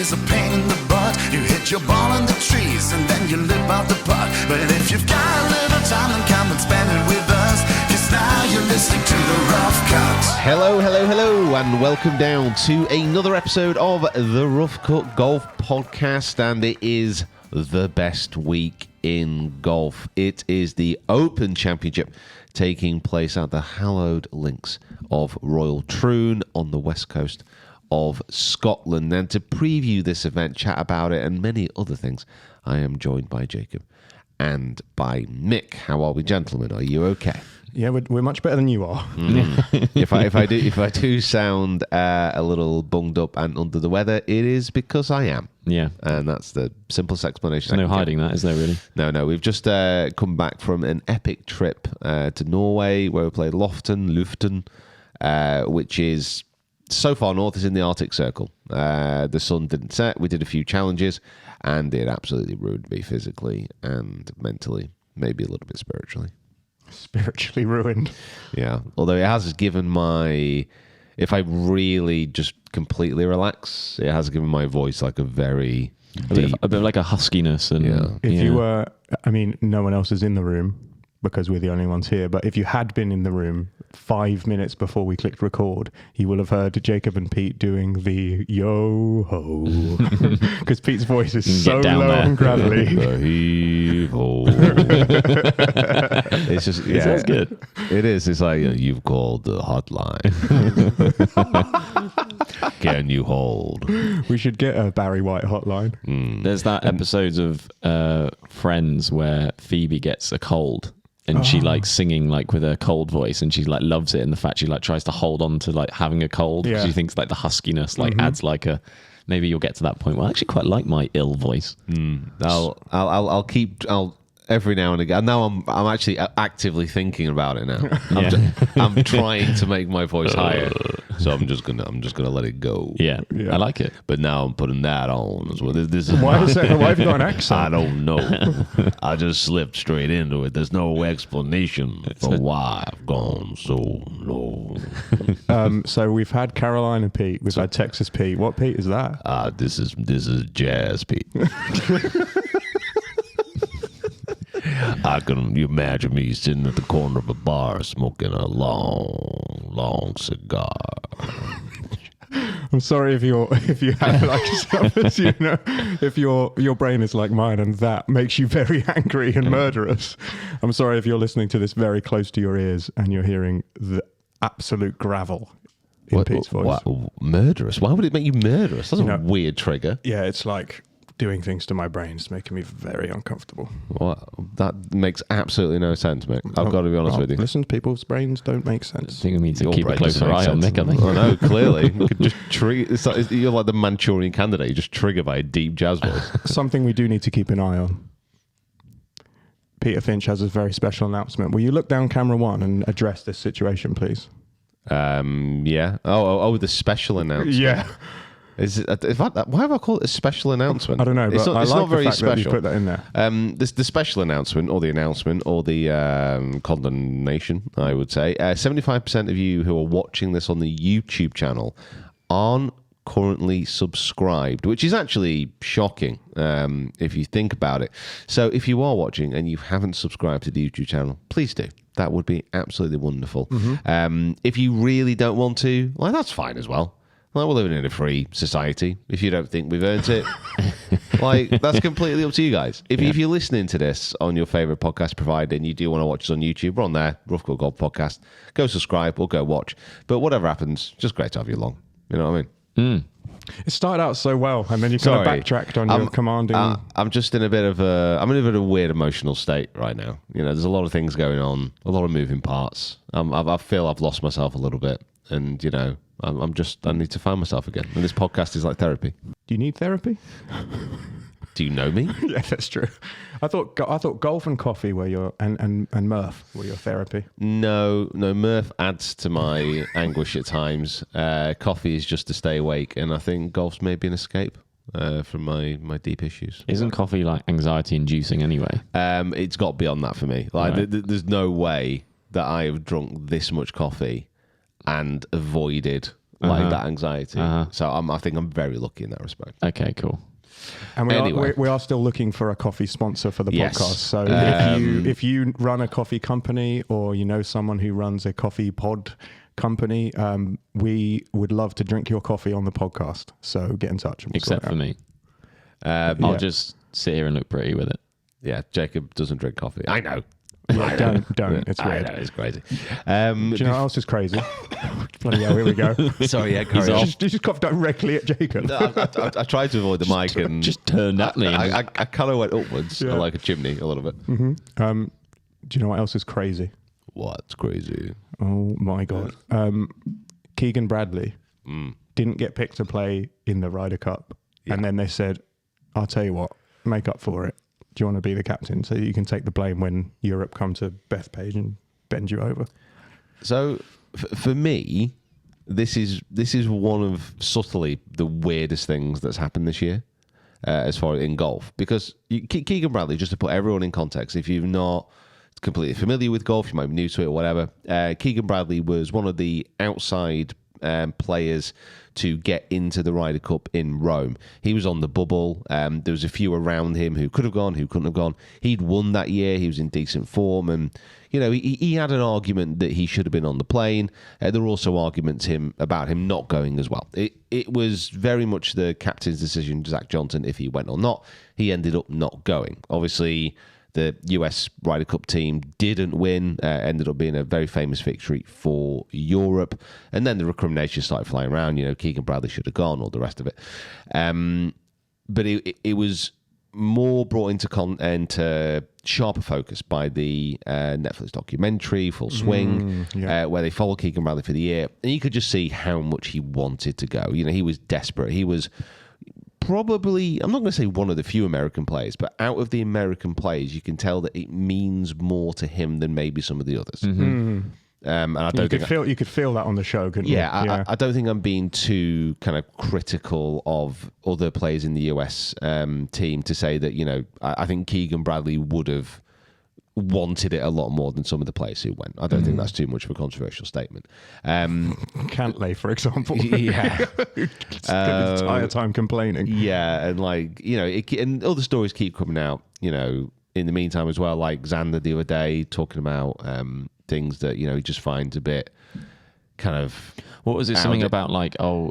is a pain in the butt. You hit your ball in the trees and then you lip out the putt. But if you've got a little time, then come and spend it with us. 'Cause now you're listening to The Rough Cut. Hello, and welcome down to another episode of the Rough Cut Golf Podcast, and it is the best week in golf. It is the Open Championship taking place at the hallowed links of Royal Troon on the west coast of Scotland. And to preview this event, chat about it, and many other things, I am joined by Jacob and by Mick. How are we, gentlemen? Are you okay? Yeah, we're much better than you are. If I do sound a little bunged up and under the weather, it is because I am. Yeah. And that's the simplest explanation. There's no hiding that, is there, really? No. We've just come back from an epic trip to Norway where we played Luften, which is so far north, is in the Arctic Circle. The sun didn't set. We did a few challenges, and it absolutely ruined me physically and mentally, maybe a little bit spiritually. Spiritually ruined. Yeah. Although it has given if I really just completely relax, it has given my voice like a very deep, a bit of like a huskiness. And If you were, no one else is in the room because we're the only ones here, but if you had been in the room 5 minutes before we clicked record, you will have heard Jacob and Pete doing the yo-ho. Because Pete's voice is so low and gravelly. It's just, It sounds good. It is. It's like, you've called the hotline. Can you hold? We should get a Barry White hotline. There's that episodes of Friends where Phoebe gets a cold. And she likes singing like with her cold voice, and she like loves it. And the fact she like tries to hold on to like having a cold because she thinks like the huskiness like adds like a. Maybe you'll get to that point. Well, I actually quite like my ill voice. I'll keep. Every now and again. Now I'm actually actively thinking about it now. I'm trying to make my voice higher, so I'm just gonna let it go. Yeah, I like it. But now I'm putting that on as well. This is Why have you got an accent? I don't know. I just slipped straight into it. There's no explanation for why I've gone so low. So we've had Carolina Pete. We've had Texas Pete. What Pete is that? This is Jazz Pete. You imagine me sitting at the corner of a bar smoking a long cigar. I'm sorry if you have like yourself, if your brain is like mine and that makes you very angry and murderous. I'm sorry if you're listening to this very close to your ears and you're hearing the absolute gravel in Pete's voice. Murderous? Why would it make you murderous? That's a weird trigger. Yeah, it's like doing things to my brain. It's making me very uncomfortable. Well, that makes absolutely no sense, mate. I've got to be honest with you. Listen, people's brains don't make sense. I think we need to keep a brain closer doesn't eye on make Mick, I sense. think. I know, clearly. You could just trigger. You're like the Manchurian Candidate. You're just triggered by a deep jazz voice. Something we do need to keep an eye on. Peter Finch has a very special announcement. Will you look down camera one and address this situation, please? Yeah. Oh, the special announcement. Yeah. Why have I called it a special announcement? I don't know, but I like the fact that you put that in there. The special announcement, or the condemnation, I would say. 75% of you who are watching this on the YouTube channel aren't currently subscribed, which is actually shocking if you think about it. So if you are watching and you haven't subscribed to the YouTube channel, please do. That would be absolutely wonderful. If you really don't want to, well, that's fine as well. Like, we're living in a free society. If you don't think we've earned it, that's completely up to you guys. If you're listening to this on your favourite podcast provider and you do want to watch us on YouTube, we're on there, Rough Cut Golf Podcast. Go subscribe or go watch. But whatever happens, just great to have you along. You know what I mean? It started out so well, and then you kind of backtracked on your commanding. I'm just in a bit of a weird emotional state right now. There's a lot of things going on, a lot of moving parts. I feel I've lost myself a little bit, and I need to find myself again. And this podcast is like therapy. Do you need therapy? Do you know me? Yeah, that's true. I thought golf and coffee were your and Murph were your therapy. No, Murph adds to my anguish at times. Coffee is just to stay awake, and I think golf's maybe an escape from my deep issues. Isn't coffee like anxiety inducing anyway? It's got beyond that for me. There's no way that I have drunk this much coffee and avoided like that anxiety. So I think I'm very lucky in that respect. Okay, cool. And Anyway. we are still looking for a coffee sponsor for the Yes. podcast. So if you run a coffee company or you know someone who runs a coffee pod company, we would love to drink your coffee on the podcast. So get in touch. And we'll Except sort for it me. I'll just sit here and look pretty with it. Yeah, Jacob doesn't drink coffee. I know. out. Yeah, don't. It's I weird. know, it's crazy. Do you know what else is crazy? Bloody hell, here we go. Sorry, yeah, carry on. You just coughed directly at Jacob. I tried to avoid the mic and Just turned at me. I kind of went upwards like a chimney a little bit. Do you know what else is crazy? What's crazy? Oh my god. Keegan Bradley didn't get picked to play in the Ryder Cup, and then they said, "I'll tell you what, make up for it. Do you want to be the captain so you can take the blame when Europe come to Bethpage and bend you over?" So for me, this is one of subtly the weirdest things that's happened this year, as far as in golf, because Keegan Bradley, just to put everyone in context, if you're not completely familiar with golf, you might be new to it or whatever. Keegan Bradley was one of the outside players to get into the Ryder Cup in Rome. He was on the bubble. There was a few around him who could have gone, who couldn't have gone. He'd won that year. He was in decent form, and he had an argument that he should have been on the plane. There were also arguments about him not going as well. It was very much the captain's decision, Zach Johnson, if he went or not. He ended up not going. Obviously, the US Ryder Cup team didn't win, ended up being a very famous victory for Europe. And then the recriminations started flying around, Keegan Bradley should have gone, all the rest of it. But it was more brought into sharper focus by the Netflix documentary, Full Swing, where they followed Keegan Bradley for the year. And you could just see how much he wanted to go. He was desperate. He was probably, I'm not going to say one of the few American players, but out of the American players, you can tell that it means more to him than maybe some of the others. And I don't you could feel that on the show, couldn't you? I don't think I'm being too kind of critical of other players in the US team to say that, I think Keegan Bradley would have wanted it a lot more than some of the players who went. I don't think that's too much of a controversial statement. Cantlay, for example. Yeah. Spent his entire time complaining. Yeah, and and all the stories keep coming out, in the meantime as well, like Xander the other day talking about things that, he just finds a bit kind of... What was it? Something about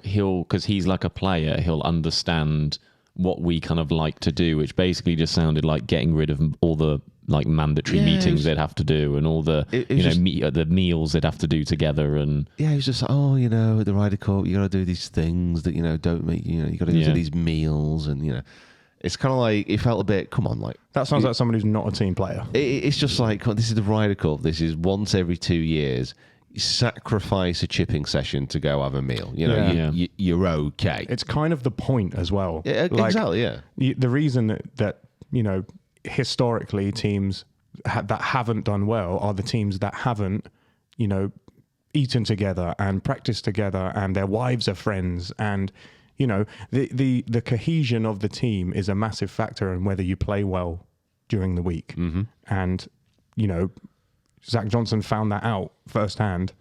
because he's like a player, he'll understand what we kind of like to do, which basically just sounded like getting rid of all the mandatory meetings they'd have to do and all the the meals they'd have to do together. And he's just like, at the Ryder Cup you got to do these things that don't make you got to do these meals, and it's kind of like it felt a bit, come on, that sounds like somebody who's not a team player. It's just like, this is the Ryder Cup, this is once every 2 years. Sacrifice a chipping session to go have a meal. You're okay. It's kind of the point as well. Yeah, exactly. Yeah. The reason that historically teams that haven't done well are the teams that haven't, eaten together and practiced together, and their wives are friends, and the cohesion of the team is a massive factor in whether you play well during the week. And Zach Johnson found that out firsthand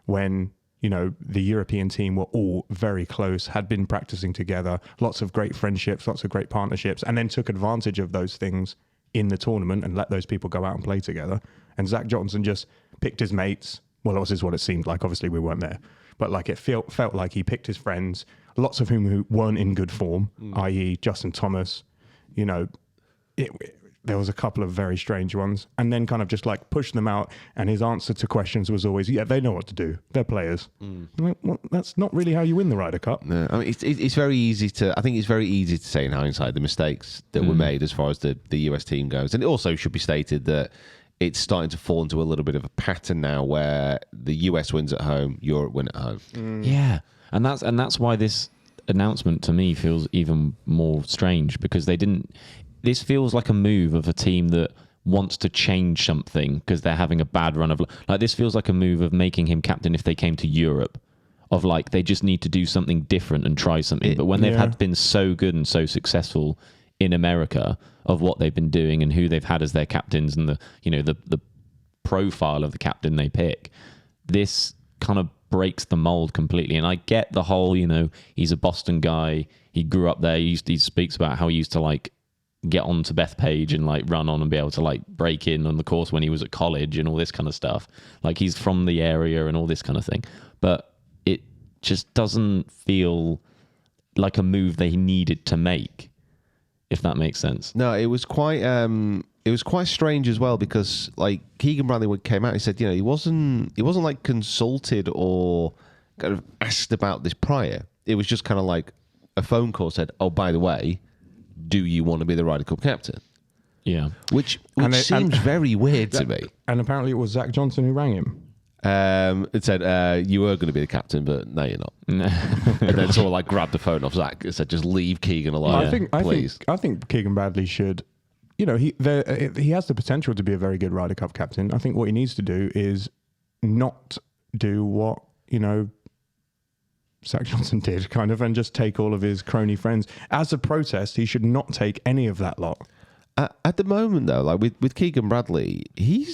when, the European team were all very close, had been practicing together, lots of great friendships, lots of great partnerships, and then took advantage of those things in the tournament and let those people go out and play together. And Zach Johnson just picked his mates. Well, that was what it seemed like. Obviously, we weren't there. But it felt like he picked his friends, lots of whom who weren't in good form, i.e. Justin Thomas. There was a couple of very strange ones, and then kind of just pushed them out. And his answer to questions was always, they know what to do. They're players. I'm like, well, that's not really how you win the Ryder Cup. No, I mean, it's very easy to, I think it's very easy to say in hindsight the mistakes that were made as far as the US team goes. And it also should be stated that it's starting to fall into a little bit of a pattern now where the US wins at home, Europe win at home. Yeah. And that's why this announcement to me feels even more strange, because this feels like a move of a team that wants to change something because they're having a bad run of... this feels like a move of making him captain if they came to Europe, of they just need to do something different and try something. But when they've been so good and so successful in America of what they've been doing and who they've had as their captains and the profile of the captain they pick, this kind of breaks the mold completely. And I get the whole, he's a Boston guy. He grew up there. He speaks about how he used to like get on to Bethpage and like run on and be able to like break in on the course when he was at college and all this kind of stuff. Like he's from the area and all this kind of thing. But it just doesn't feel like a move they needed to make, if that makes sense. No, it was quite strange as well, because like Keegan Bradley came out, he said, he wasn't like consulted or kind of asked about this prior. It was just kind of like a phone call said, "Oh, by the way, do you want to be the Ryder Cup captain?" Yeah, which seems very weird to me. And apparently it was Zach Johnson who rang him. It said, you were going to be the captain, but no, you're not. And then sort of like grabbed the phone off Zach and said, just leave Keegan alone, please. I think Keegan Bradley should, he has the potential to be a very good Ryder Cup captain. I think what he needs to do is not do what, Zach Johnson did, kind of, and just take all of his crony friends. As a protest, he should not take any of that lot. At the moment, though, like with Keegan Bradley, he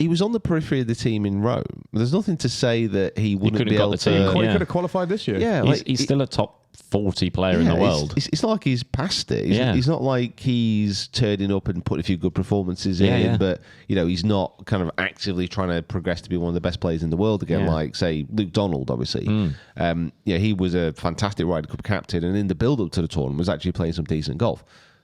was on the periphery of the team in Rome. There's nothing to say that he wouldn't be able to. He could have qualified this year. Yeah, he's still a top 40 player in the world. It's not like he's past it. He's not like he's turning up and putting a few good performances in, but he's not kind of actively trying to progress to be one of the best players in the world again, like say Luke Donald, obviously. He was a fantastic Ryder Cup captain, and in the build up to the tournament was actually playing some decent golf.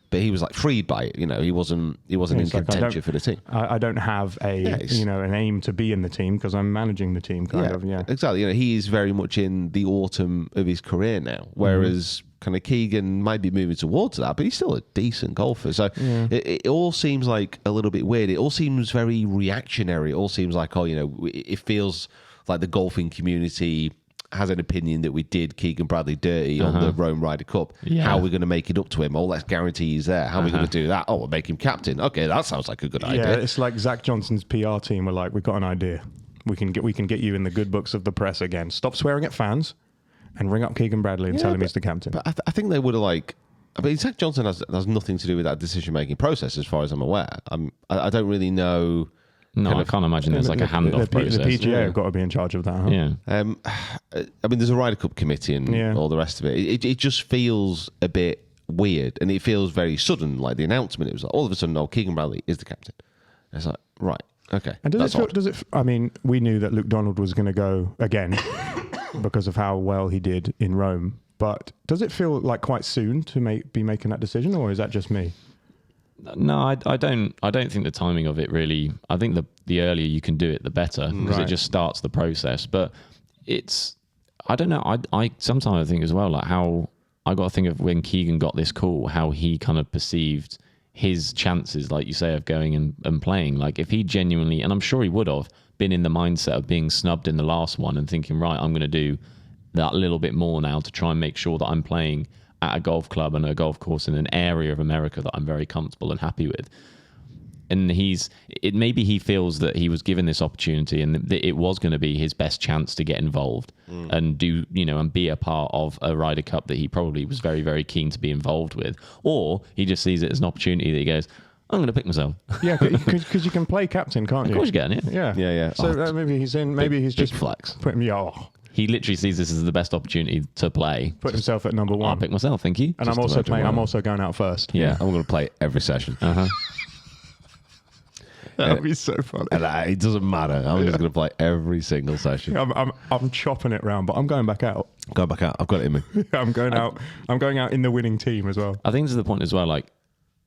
But he was like freed by it, he wasn't in contention for the team. I don't have an aim to be in the team because I'm managing the team, kind of. Yeah, exactly. He is very much in the autumn of his career now, whereas kind of Keegan might be moving towards that, but he's still a decent golfer. So it all seems like a little bit weird. It all seems very reactionary. It all seems like, it feels like the golfing community has an opinion that we did Keegan Bradley dirty on the Rome Ryder Cup. Yeah. How are we going to make it up to him? Oh, let's guarantee he's there. How are we going to do that? Oh, we'll make him captain. Okay, that sounds like a good idea. Yeah, it's like Zach Johnson's PR team were like, we've got an idea. We can get you in the good books of the press again. Stop swearing at fans and ring up Keegan Bradley and tell him he's the captain. But I think they would have Zach Johnson has nothing to do with that decision-making process as far as I'm aware. I don't really know. No, I can't imagine there's like a handoff process. The PGA have got to be in charge of that, huh? Yeah. There's a Ryder Cup committee and all the rest of it. It just feels a bit weird, and it feels very sudden, like the announcement. It was like, all of a sudden, Keegan Bradley is the captain. And it's like, right, okay. And we knew that Luke Donald was going to go again because of how well he did in Rome. But does it feel like quite soon to be making that decision, or is that just me? No, I don't think the timing of it really. I think the earlier you can do it, the better, because it just starts the process. But I don't know. I sometimes I think as well, like how I got to think of when Keegan got this call, how he kind of perceived his chances, like you say, of going and playing. Like if he genuinely, and I'm sure he would have been in the mindset of being snubbed in the last one and thinking, right, I'm going to do that little bit more now to try and make sure that I'm playing at a golf club and a golf course in an area of America that I'm very comfortable and happy with. And maybe he feels that he was given this opportunity and that it was going to be his best chance to get involved and do, and be a part of a Ryder Cup that he probably was very, very keen to be involved with. Or he just sees it as an opportunity that he goes, I'm going to pick myself. Yeah, because you can play captain, can't you? Of course you can, yeah. Yeah. So maybe he's in, he's just flex. Put him, He literally sees this as the best opportunity to play. Put himself at number one. I'll pick myself, thank you. And I'm also playing. I'm also going out first. Yeah, I'm going to play every session. That would be so funny. And it doesn't matter. I'm just going to play every single session. I'm chopping it round, but I'm going back out. Going back out. I've got it in me. I'm going out. I'm going out in the winning team as well. I think to the point as well, like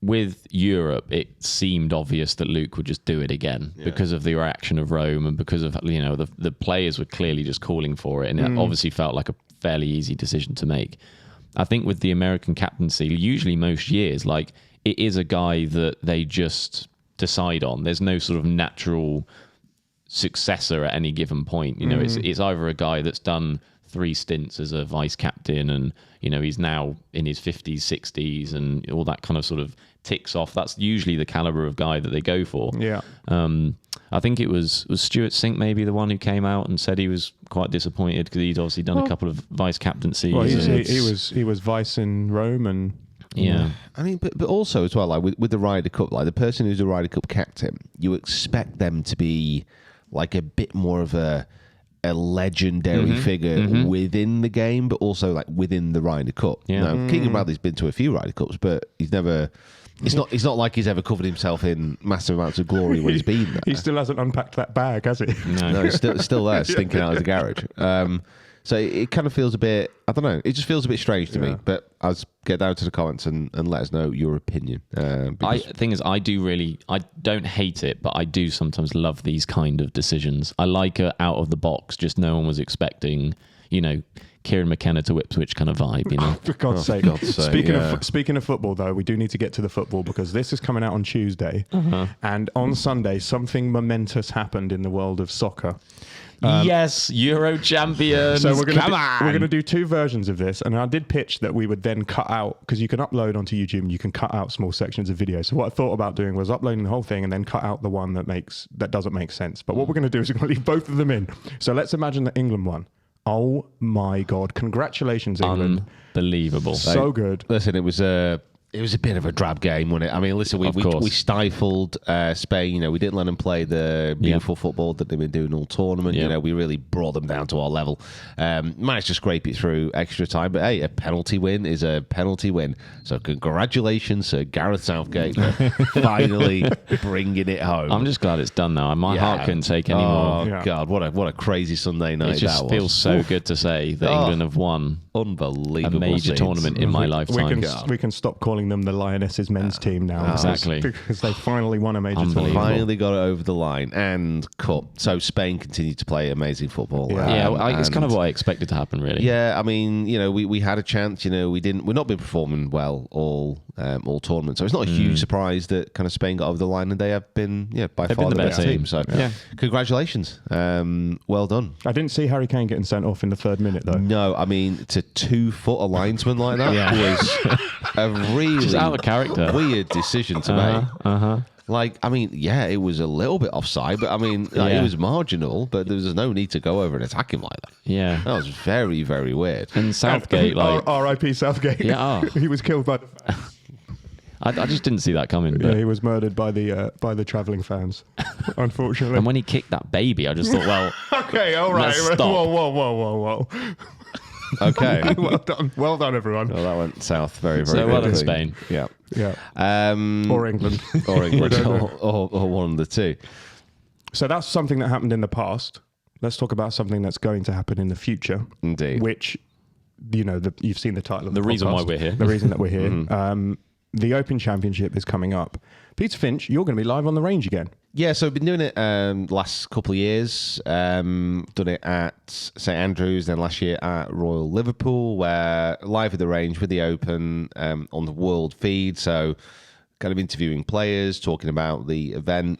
with Europe, it seemed obvious that Luke would just do it again because of the reaction of Rome and because of the players were clearly just calling for it, and it obviously felt like a fairly easy decision to make. I think with the American captaincy, usually most years, like it is a guy that they just decide on. There's no sort of natural successor at any given point. It's either a guy that's done 3 stints as a vice captain and he's now in his 50s 60s and all that kind of sort of ticks off. That's usually the caliber of guy that they go for. I think it was Stuart Sink maybe the one who came out and said he was quite disappointed because he'd obviously done a couple of vice captaincies. Well, he was vice in Rome and I mean, but also as well, like with the Ryder Cup, like the person who's a Ryder Cup captain, you expect them to be like a bit more of a a legendary figure within the game, but also like within the Ryder Cup. Yeah. Now, Keegan Bradley's been to a few Ryder Cups, but he's never. It's not like he's ever covered himself in massive amounts of glory when he's been there. He still hasn't unpacked that bag, has he? No, it's still there, stinking out of the garage. So it kind of feels a bit, I don't know, it just feels a bit strange to me. But I'll get down to the comments and let us know your opinion. Thing is, I don't hate it, but I do sometimes love these kind of decisions. I like a out of the box, just no one was expecting, Kieran McKenna to Ipswich kind of vibe, For God's sake. Speaking of football, though, we do need to get to the football because this is coming out on Tuesday. And on Sunday, something momentous happened in the world of soccer. Yes, Euro champions. So we're gonna do two versions of this, and I did pitch that we would then cut out because you can upload onto YouTube and you can cut out small sections of video. So what I thought about doing was uploading the whole thing and then cut out the one that doesn't make sense. But what we're going to do is we're going to leave both of them in. So let's imagine the England one. Oh my God! Congratulations, England! Unbelievable. So good. Listen, it was a bit of a drab game, wasn't it? I mean, listen, we stifled Spain. We didn't let them play the beautiful football that they've been doing all tournament. Yep. We really brought them down to our level. Managed to scrape it through extra time, but hey, a penalty win is a penalty win. So congratulations to Gareth Southgate for finally bringing it home. I'm just glad it's done now. My heart couldn't take any more. Oh God, what a crazy Sunday night It just that feels was. so good to say that England have won a Unbelievable major scenes. tournament in my lifetime. We can stop calling them the Lionesses men's team now. Exactly. Because they finally won a major Unbelievable. tournament. Finally got it over the line and cup. So Spain continued to play amazing football. It's kind of what I expected to happen, really. Yeah, I mean, we had a chance. We've not been performing well all tournament, so it's not a huge surprise that kind of Spain got over the line, and they have been by far the best team. So congratulations, well done. I didn't see Harry Kane getting sent off in the 3rd minute though. No, I mean to 2 foot a linesman like that was a really Just out of character. weird decision to make. Like, I mean, it was a little bit offside, but I mean, it was marginal, but there was no need to go over and attack him like that. Yeah. That was very, very weird. And Southgate, R.I.P. Southgate. Yeah. He was killed by the I just didn't see that coming. But. Yeah, he was murdered by the travelling fans, unfortunately. And when he kicked that baby, I just thought, well, okay, all right. let's stop. Whoa. Okay. Well done, everyone. Well, that went south very, very So well done, quickly. Spain. Yeah. Yeah. Or England. Or England. We don't know. or one of the two. So that's something that happened in the past. Let's talk about something that's going to happen in the future. Indeed. Which, you've seen the title of The reason why podcast. we're here. The reason that we're here. The Open Championship is coming up. Peter Finch, you're going to be live on the range again. Yeah, so I've been doing it last couple of years. Done it at St Andrews, then last year at Royal Liverpool, where live at the range with the Open on the world feed. So kind of interviewing players, talking about the event,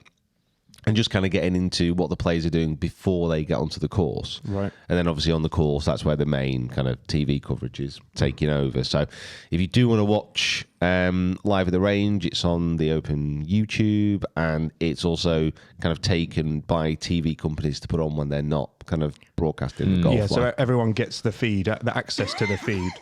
and just kind of getting into what the players are doing before they get onto the course. Right. And then obviously on the course, that's where the main kind of TV coverage is taking over. So if you do want to watch live at the range, it's on the Open YouTube, and it's also kind of taken by TV companies to put on when they're not kind of broadcasting the golf. Yeah, so live. everyone gets the feed, the access to the feed,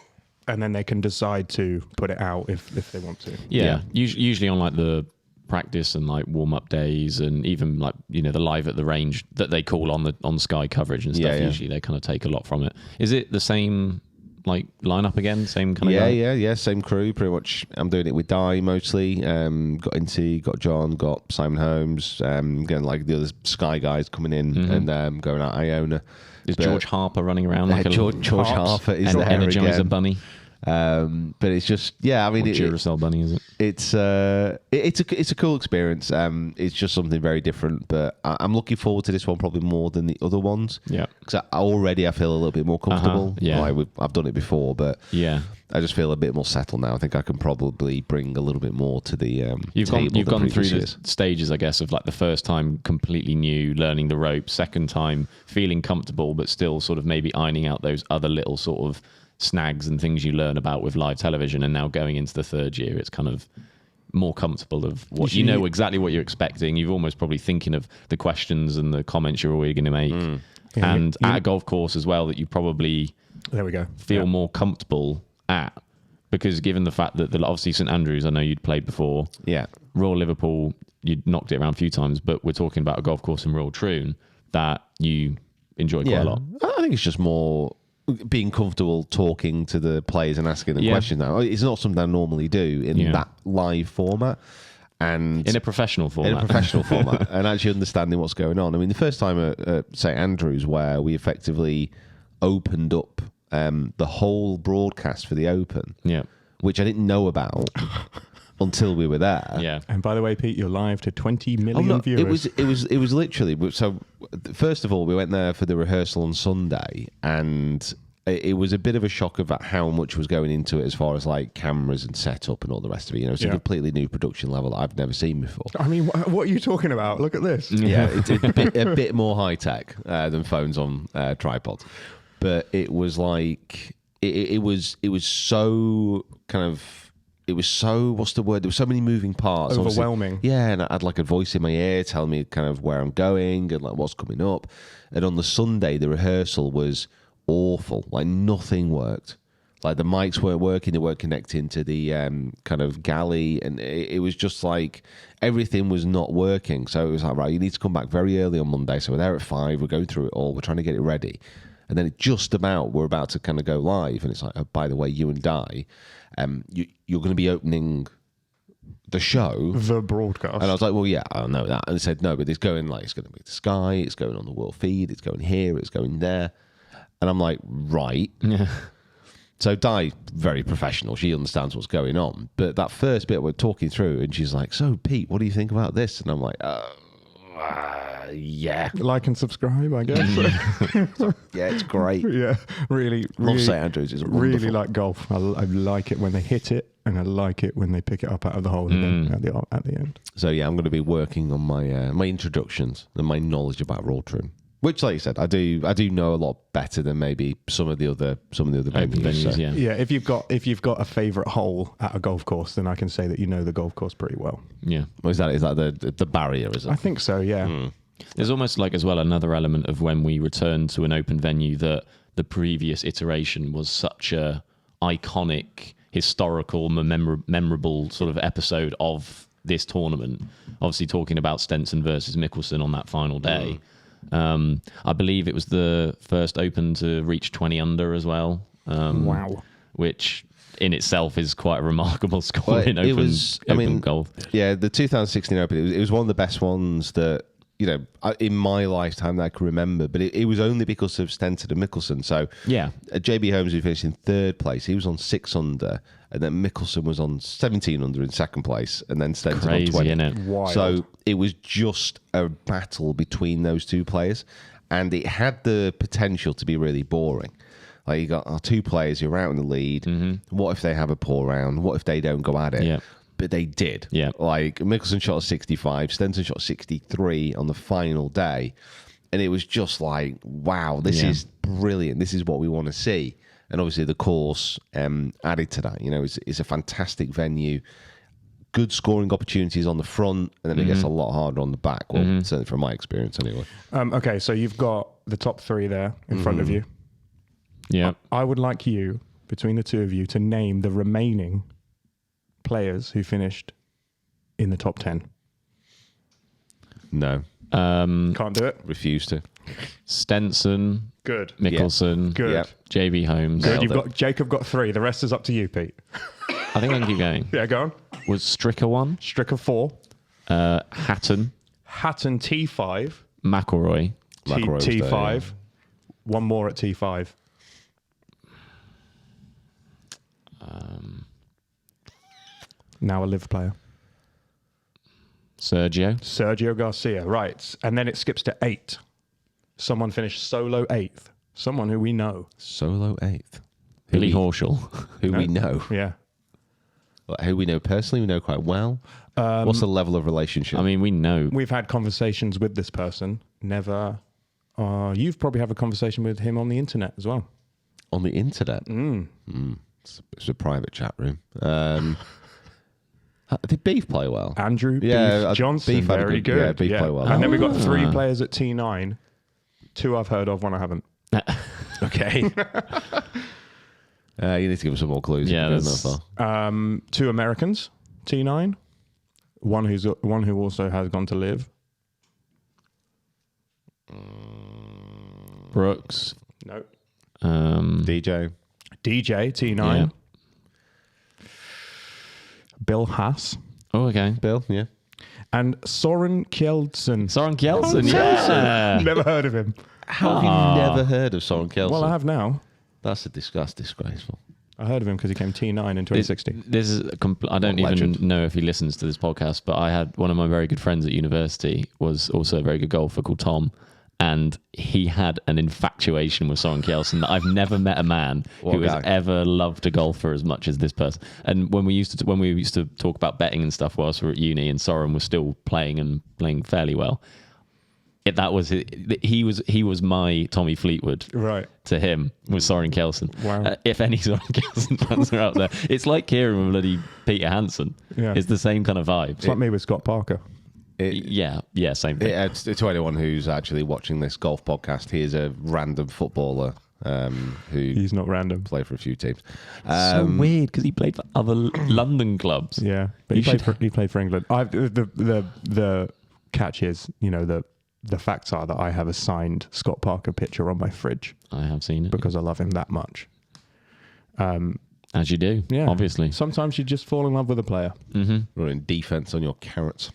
and then they can decide to put it out if they want to. Yeah. Usually on like the practice and like warm-up days, and even like the live at the range that they call on Sky coverage and stuff. Yeah. Usually they kind of take a lot from it. Is it the same like lineup again? Same kind of guy? Yeah, same crew pretty much. I'm doing it with Di mostly. Got Inti, got John, got Simon Holmes. Getting like the other Sky guys coming in and going out Iona. Is George Harper running around like a George Harper is an there Energizer again. Bunny? But it's just I mean Duracell Bunny, is it? it's a cool experience. It's just something very different, but I'm looking forward to this one probably more than the other ones. Yeah, because already I feel a little bit more comfortable. Yeah. I've done it before, but yeah, I just feel a bit more settled now. I think I can probably bring a little bit more to the you've table gone than through previous the years. stages, I guess, of like the first time completely new, learning the ropes, second time feeling comfortable, but still sort of maybe ironing out those other little sort of snags and things you learn about with live television, and now going into the 3rd year, it's kind of more comfortable of what you know exactly what you're expecting. You've almost probably thinking of the questions and the comments you're already going to make, and at a golf course as well that you probably There we go. feel more comfortable at, because given the fact that obviously St Andrews, I know you'd played before. Yeah. Royal Liverpool, you'd knocked it around a few times, but we're talking about a golf course in Royal Troon that you enjoyed quite a lot. I think it's just more being comfortable talking to the players and asking them questions now. It's not something I normally do in that live format. And in a professional format. In a professional format. And actually understanding what's going on. I mean, the first time at St Andrews, where we effectively opened up the whole broadcast for the Open, which I didn't know about until we were there. Yeah. And by the way, Pete, you're live to 20 million viewers. It was literally, so first of all, we went there for the rehearsal on Sunday, and it was a bit of a shock about how much was going into it as far as like cameras and setup and all the rest of it. You know, it's a completely new production level that I've never seen before. I mean, what are you talking about? Look at this. Yeah, it's a bit more high tech than phones on tripods, but it was like it was so kind of. It was so, what's the word? There were so many moving parts. Overwhelming. Obviously. Yeah, and I had like a voice in my ear telling me kind of where I'm going and like what's coming up. And on the Sunday, the rehearsal was awful. Like nothing worked. Like the mics weren't working. They weren't connecting to the kind of galley. And it was just like everything was not working. So it was like, right, you need to come back very early on Monday. So we're there at 5. We're going through it all. We're trying to get it ready. And then we're about to kind of go live. And it's like, oh, by the way, you and Di, you're going to be opening the show. The broadcast. And I was like, well, yeah, I know that. And they said, no, but it's going like, it's going to be the Sky, it's going on the world feed, it's going here, it's going there. And I'm like, right. So Di, very professional. She understands what's going on. But that first bit we're talking through and she's like, so Pete, what do you think about this? And I'm like, yeah. Like and subscribe, I guess. Yeah, it's great. Yeah, really. Love St Andrews. It's really wonderful. like golf. I like it when they hit it, and I like it when they pick it up out of the hole again at the end. So yeah, I'm going to be working on my my introductions and my knowledge about Rotherham, which, like you said, I do know a lot better than maybe some of the other venues. Yeah. Yeah, if you've got a favourite hole at a golf course, then I can say that you know the golf course pretty well. Yeah. Well, is that the barrier? Is it? I think so. Yeah. There's almost like as well another element of when we return to an open venue that the previous iteration was such a iconic, historical, memorable sort of episode of this tournament. Obviously talking about Stenson versus Mickelson on that final day. I believe it was the first Open to reach 20 under as well. Wow. Which in itself is quite a remarkable score in open golf. Yeah, the 2016 Open, it was one of the best ones that, you know, in my lifetime that I can remember, but it was only because of Stenson and Mickelson. So yeah, JB Holmes, who finished in 3rd place, he was on 6 under, and then Mickelson was on 17 under in 2nd place, and then Stenson crazy, on 20. Isn't it? Wild. So it was just a battle between those two players, and it had the potential to be really boring. Like you got 2 players who are out in the lead. What if they have a poor round? What if they don't go at it? Yeah. But they did. Yeah. Like Mickelson shot a 65, Stenson shot 63 on the final day. And it was just like, wow, this is brilliant. This is what we want to see. And obviously the course added to that. You know, it's a fantastic venue. Good scoring opportunities on the front, and then it gets a lot harder on the back. Well, certainly from my experience anyway. Okay, so you've got the top 3 there in front of you. Yeah. I would like you, between the two of you, to name the remaining players who finished in the top 10. No. Can't do it. Refuse to. Stenson, Good. Mickelson, Good. Yep. JB Holmes. Good. Jacob got 3. The rest is up to you, Pete. I think I can keep going. Yeah, go on. Was Stricker 1? Stricker 4. Hatton, Hatton T5. McIlroy. McIlroy was T5. there, yeah. One more at T5. Now a live player. Sergio Garcia. Right. And then it skips to 8. Someone finished solo 8th. Someone who we know. Solo 8th. Billy Horschel. Who we know. Yeah. Who we know personally, we know quite well. What's the level of relationship? I mean, we know. We've had conversations with this person. Never. You've probably had a conversation with him on the internet as well. On the internet? It's a private chat room. Did Beef play well? Andrew Yeah, Beef Johnson. Beef had a Very good- good. yeah, Beef played well. And then we've got 3 players at T9. 2 I've heard of, 1 I haven't. Okay. You need to give us some more clues. Yeah, if you're that's- going that far. 2 Americans, T9. One who also has gone to live. Brooks. No. DJ. DJ, T9. Yeah. Bill Haas. Oh, okay. Bill, yeah. And Soren Kjeldsen. Soren Kjeldsen, yeah. Never heard of him. How have you never heard of Soren Kjeldsen? Well, I have now. That's disgraceful. I heard of him because he came T9 in 2016. This is I don't even Legend. know if he listens to this podcast, but I had one of my very good friends at university was also a very good golfer called Tom, and he had an infatuation with Soren Kjeldsen that I've never met a man What who has guy? ever loved a golfer as much as this person. And when we used to talk about betting and stuff whilst we were at uni, and Soren was still playing fairly well. He was my Tommy Fleetwood. Right. To him was Soren Kjeldsen. Wow. If any Soren Kjeldsen fans are out there, it's like Kieran with bloody Peter Hansen. Yeah. It's the same kind of vibe. It's like me with Scott Parker. Yeah, same thing. To anyone who's actually watching this golf podcast, he is a random footballer who He's not random. played for a few teams. So weird because he played for other London clubs. Yeah, but he played for England. The catch is, the facts are that I have a signed Scott Parker picture on my fridge I have seen it. because I love him that much. As you do, Yeah, obviously. Sometimes you just fall in love with a player. Running defense on your carrots.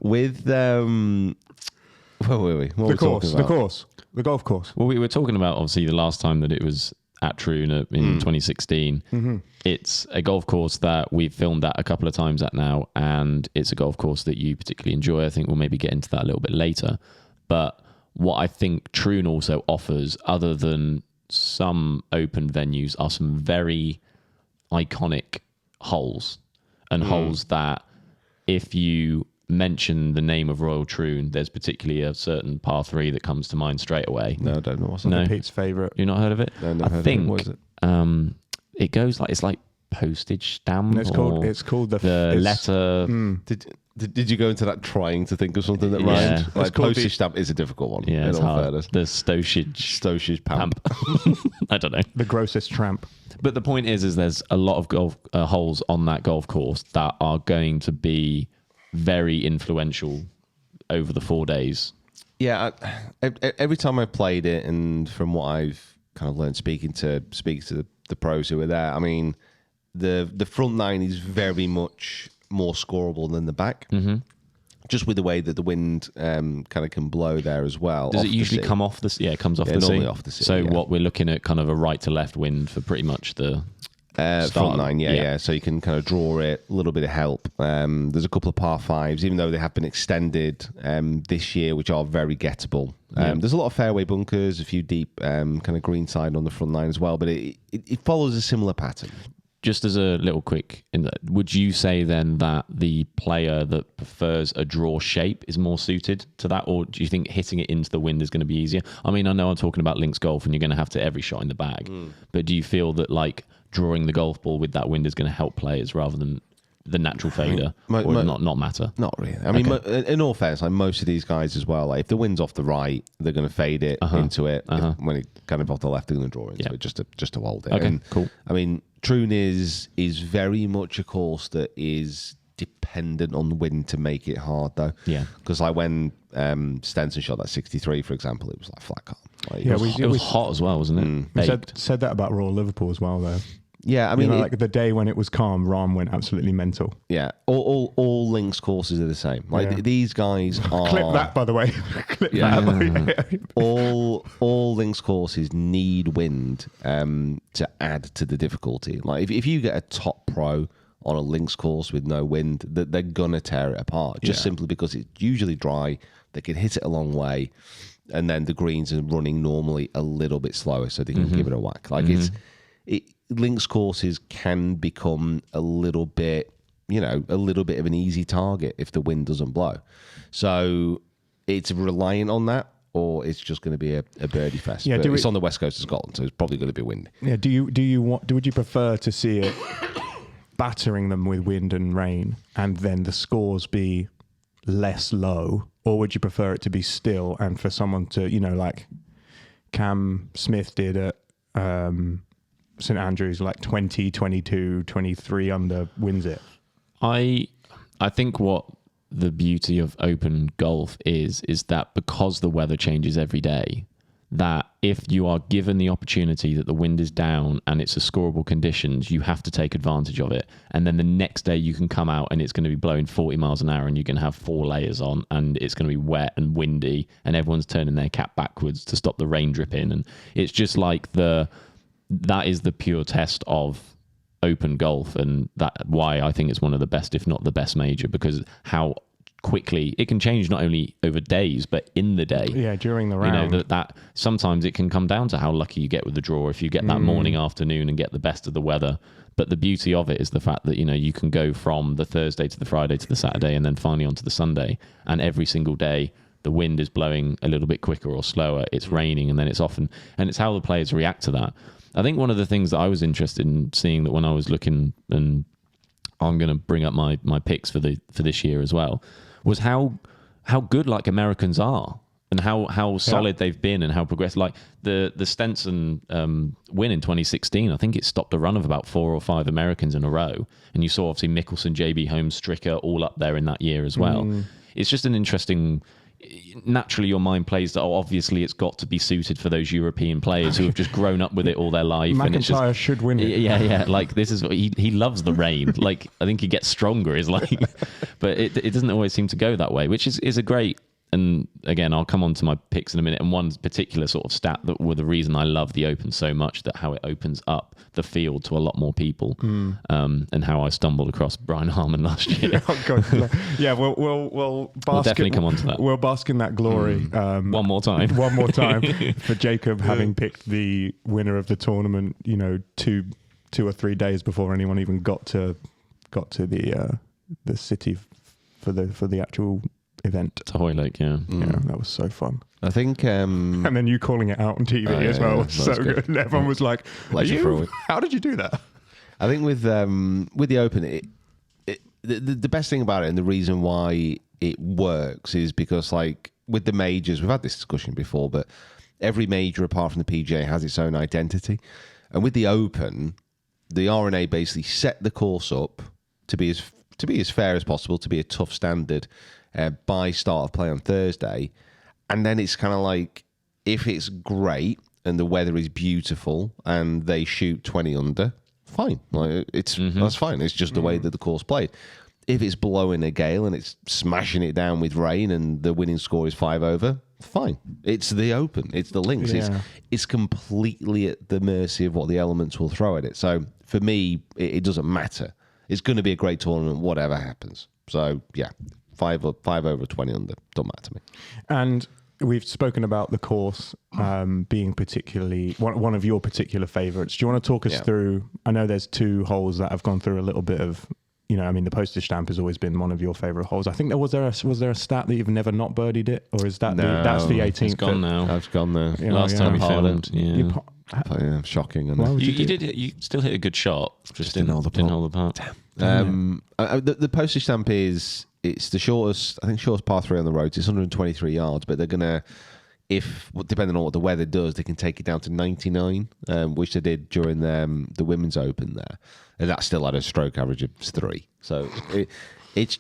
With where were we? What were we talking about? The golf course. Well, we were talking about, obviously, the last time that it was at Troon in 2016. It's a golf course that we've filmed at a couple of times at now, and it's a golf course that you particularly enjoy. I think we'll maybe get into that a little bit later. But what I think Troon also offers, other than some open venues, are some very iconic holes, and holes that if you mention the name of Royal Troon, there's particularly a certain par 3 that comes to mind straight away. No, I don't know what's No. that. Pete's favourite. You not heard of it? No, never I heard of it. think What is it? It goes like, it's like postage stamp. It's called the it's- letter. Did you go into that trying to think of something that Yeah. rhymed? It's Like called postage the- stamp is a difficult one. Yeah, in it's all hard. fairness. The Stowshage Stowshage pamp. I don't know. the grossest tramp. But the point is there's a lot of golf holes on that golf course that are going to be very influential over the 4 days. Yeah, every time I played it, and from what I've kind of learned speaking to the pros who were there, I mean, the front 9 is very much more scoreable than the back. Just with the way that the wind kind of can blow there as well. Does off it the usually sea. come off the? Yeah, it comes off Yeah, the sea. normally off the sea, So yeah. what we're looking at, kind of a right to left wind for pretty much the start. Front 9, yeah. So you can kind of draw it, a little bit of help. There's a couple of par 5s, even though they have been extended this year, which are very gettable. There's a lot of fairway bunkers, a few deep kind of green side on the front 9 as well, but it follows a similar pattern. Just as a little quick, would you say then that the player that prefers a draw shape is more suited to that, or do you think hitting it into the wind is going to be easier? I mean, I know I'm talking about links golf and you're going to have to every shot in the bag, but do you feel that like drawing the golf ball with that wind is going to help players rather than the natural fader, or not matter? Not really. I mean, in all fairness, like most of these guys as well, like if the wind's off the right, they're going to fade it into it. When it kind of off the left, they're going to draw into it just to hold it. Okay, And, cool. I mean, Troon is very much a course that is dependent on the wind to make it hard, though. Yeah. Because like when Stenson shot that 63, for example, it was like flat calm. Like, Yeah, It was hot as well, wasn't it? We Baked. said that about Royal Liverpool as well, though. yeah. I mean, Like the day when it was calm, Rahm went absolutely mental. yeah. All links courses are the same. Like Yeah. these guys are. Clip that, by the way. Clip that. all links courses need wind to add to the difficulty. Like if you get a top pro on a links course with no wind, they're gonna tear it apart just simply because it's usually dry. They can hit it a long way, and then the greens are running normally a little bit slower, so they can give it a whack. Like links courses can become a little bit of an easy target if the wind doesn't blow. So it's reliant on that, or it's just going to be a birdie fest. Yeah, But do it's we- on the west coast of Scotland, so it's probably going to be windy. Yeah. Would you prefer to see it battering them with wind and rain, and then the scores be less low, or would you prefer it to be still and for someone to, like Cam Smith did at St Andrews, like 20, 22, 23 under wins it? I think what the beauty of open golf is that because the weather changes every day, that if you are given the opportunity that the wind is down and it's a scoreable conditions, you have to take advantage of it. And then the next day you can come out and it's going to be blowing 40 miles an hour and you can have 4 layers on and it's going to be wet and windy and everyone's turning their cap backwards to stop the rain dripping. And it's just like that is the pure test of open golf, and that why I think it's one of the best, if not the best major, because how quickly it can change, not only over days but in the day. Yeah, during the round. You know, that sometimes it can come down to how lucky you get with the draw, if you get that morning, afternoon, and get the best of the weather. But the beauty of it is the fact that, you know, you can go from the Thursday to the Friday to the Saturday and then finally onto the Sunday, and every single day the wind is blowing a little bit quicker or slower, it's raining, and then it's off, and it's how the players react to that. I think one of the things that I was interested in seeing, that when I was looking, and I'm going to bring up my picks for this year as well, was how good like Americans are and how solid they've been and how progressive. Like the Stenson win in 2016, I think it stopped a run of about 4 or 5 Americans in a row, and you saw obviously Mickelson, JB Holmes, Stricker all up there in that year as well. It's just an interesting. Naturally your mind plays that, obviously it's got to be suited for those European players who have just grown up with it all their life. McIntyre and it's just, should win it. Yeah. Like this is he loves the rain. Like I think he gets stronger. Is like, but it doesn't always seem to go that way, which is a great. And again, I'll come on to my picks in a minute. And one particular sort of stat that were the reason I love the Open so much, that how it opens up the field to a lot more people, and how I stumbled across Brian Harman last year. Oh God. Yeah, we'll definitely come on to that. We'll bask in that glory. One more time. One more time for Jacob having picked the winner of the tournament, you know, two or 3 days before anyone even got to the city for the actual event. To Hoylake, yeah. Yeah, that was so fun. I think And then you calling it out on TV as well was so good. And everyone was like, how did you do that? I think with the Open, the best thing about it, and the reason why it works, is because, like, with the majors, we've had this discussion before, but every major apart from the PGA has its own identity. And with the Open, the RNA basically set the course up to be as fair as possible, to be a tough standard by start of play on Thursday. And then it's kind of like, if it's great and the weather is beautiful and they shoot 20 under, fine. Like that's fine. It's just the way that the course played. If it's blowing a gale and it's smashing it down with rain and the winning score is 5 over, fine. It's the Open. It's the links. Yeah. It's completely at the mercy of what the elements will throw at it. So for me, it doesn't matter. It's going to be a great tournament, whatever happens. So yeah, 5 over 20 under, don't matter to me. And we've spoken about the course being particularly one of your particular favourites. Do you want to talk us through? I know there's 2 holes that have gone through a little bit of, you know, I mean, the postage stamp has always been one of your favourite holes. I think was there a stat that you've never not birdied it, or is that that's the 18th? It's gone now. I've gone there. Last time we filmed, Yeah, shocking. And You still hit a good shot, just didn't hold the putt. The postage stamp it's the shortest par 3 on the road. It's 123 yards, but they're gonna, depending on what the weather does, they can take it down to 99, which they did during the Women's Open there, and that still had a stroke average of 3. So it's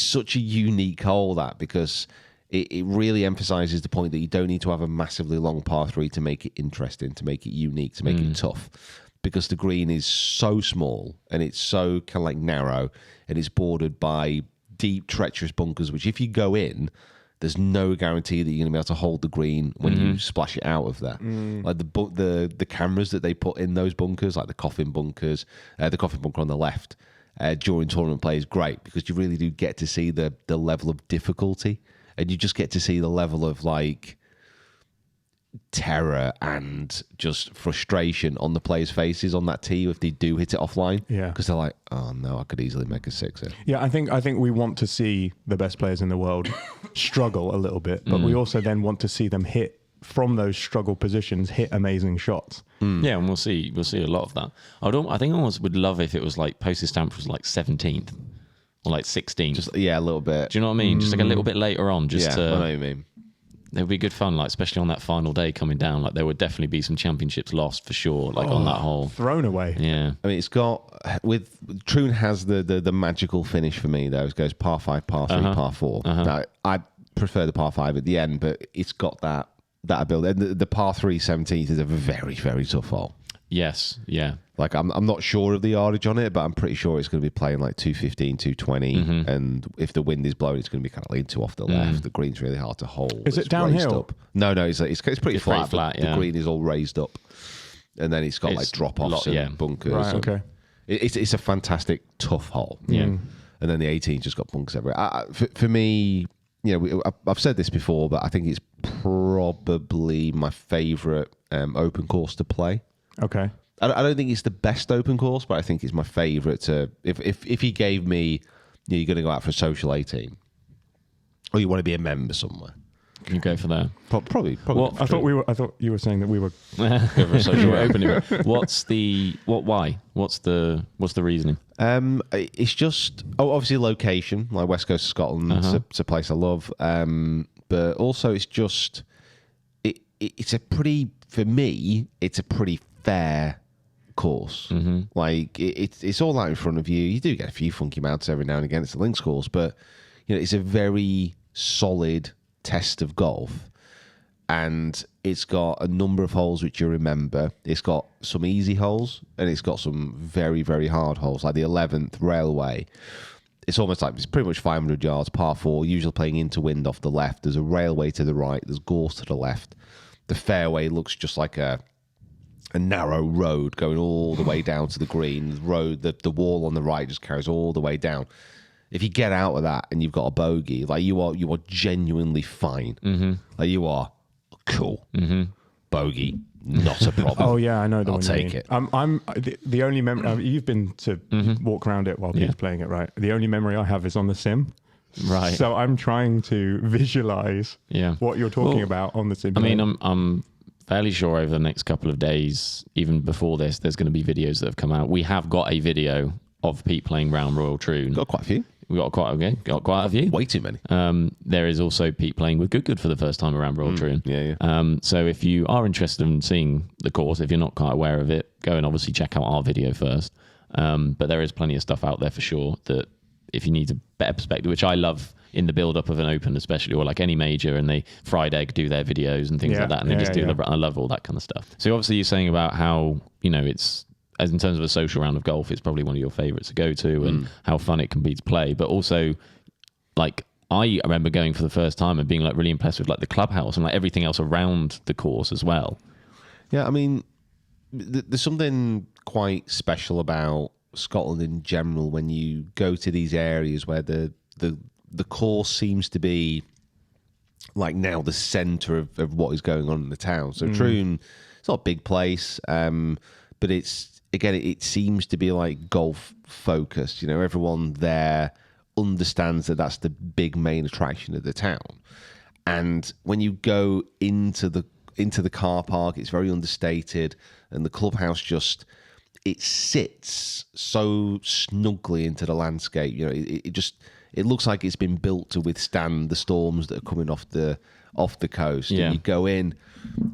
such a unique hole, that, because it really emphasizes the point that you don't need to have a massively long par 3 to make it interesting, to make it unique, to make it tough, because the green is so small and it's so kind of like narrow, and it's bordered by deep, treacherous bunkers, which if you go in, there's no guarantee that you're going to be able to hold the green when you splash it out of there. Like the cameras that they put in those bunkers, like the coffin bunkers, the coffin bunker on the left, during tournament play is great, because you really do get to see the level of difficulty, and you just get to see the level of, like, terror and just frustration on the players' faces on that tee if they do hit it offline. Yeah, because they're like, oh no, I could easily make a 6 here. Yeah, I think we want to see the best players in the world struggle a little bit, but we also then want to see them hit from those struggle positions, hit amazing shots. Yeah, and we'll see a lot of that. I think I almost would love if it was like postage stamp was like 17th or like 16th. Just a little bit. Do you know what I mean? Just like a little bit later on, I know what you mean. There'll be good fun, like especially on that final day coming down. Like there would definitely be some championships lost for sure, like on that hole. Thrown away. Yeah. I mean, it's got with Troon has the magical finish for me. Though it goes par 5, par 3, par 4. Now, I prefer the par 5 at the end, but it's got that ability. And the par 3 17th is a very, very tough hole. Yes. Yeah. Like I'm not sure of the yardage on it, but I'm pretty sure it's going to be playing like 215, 220, and if the wind is blowing, it's going to be kind of lean to off the left. The green's really hard to hold. Is it It's downhill? raised up. No, it's pretty flat. flat, but yeah. The green is all raised up, and then it's got like It's drop offs lot- and yeah. bunkers. Right, and okay. It's a fantastic tough hole. Yeah. And then the 18 just got bunkers everywhere. For me, I've said this before, but I think it's probably my favourite open course to play. Okay. I don't think it's the best open course, but I think it's my favourite to. If he gave me, you're going to go out for a social 18, or you want to be a member somewhere, You go for that. probably. Well, I thought you were saying that we were. Go for a social opening. Why? What's the reasoning? It's just obviously location, like West Coast of Scotland. It's a place I love, but also it's just it's a pretty fair course. Like it's all out in front of you. You do get a few funky mounts every now and again. It's a links course, but it's a very solid test of golf, and it's got a number of holes which you remember. It's got some easy holes, and it's got some very, very hard holes, like the 11th Railway. It's almost like it's pretty much 500 yards, par 4, usually playing into wind off the left. There's a railway to the right. There's gorse to the left. The fairway looks just like a narrow road going all the way down to the green. The wall on the right just carries all the way down. If you get out of that and you've got a bogey, like you are genuinely fine. Like you are cool. Bogey, not a problem. Oh yeah, I know the I'll one. take you it. mean. I'm the only memory. You've been to walk around it while Pete's playing it, right? The only memory I have is on the sim. Right. So I'm trying to visualize what you're talking about on the I simulator. mean, I'm fairly sure over the next couple of days, even before this, there's going to be videos that have come out. We have got a video of Pete playing round Royal Troon. Got quite a few. We got quite a few. Way too many. There is also Pete playing with Good for the first time around Royal Troon. Yeah. So if you are interested in seeing the course, if you're not quite aware of it, go and obviously check out our video first. But there is plenty of stuff out there for sure that if you need a better perspective, which I love in the build-up of an Open especially, or like any major, and they fried egg do their videos and things like that, and they just do I love all that kind of stuff. So obviously you're saying about how, it's, as in terms of a social round of golf, it's probably one of your favourites to go to and how fun it can be to play. But also, like, I remember going for the first time and being like really impressed with like the clubhouse and like everything else around the course as well. Yeah, I mean, there's something quite special about Scotland in general when you go to these areas where the course seems to be like now the centre of what is going on in the town. So Troon, it's not a big place, but it seems to be like golf focused. Everyone there understands that that's the big main attraction of the town. And when you go into the car park, it's very understated, and the clubhouse it sits so snugly into the landscape. It looks like it's been built to withstand the storms that are coming off the coast. Yeah. And you go in,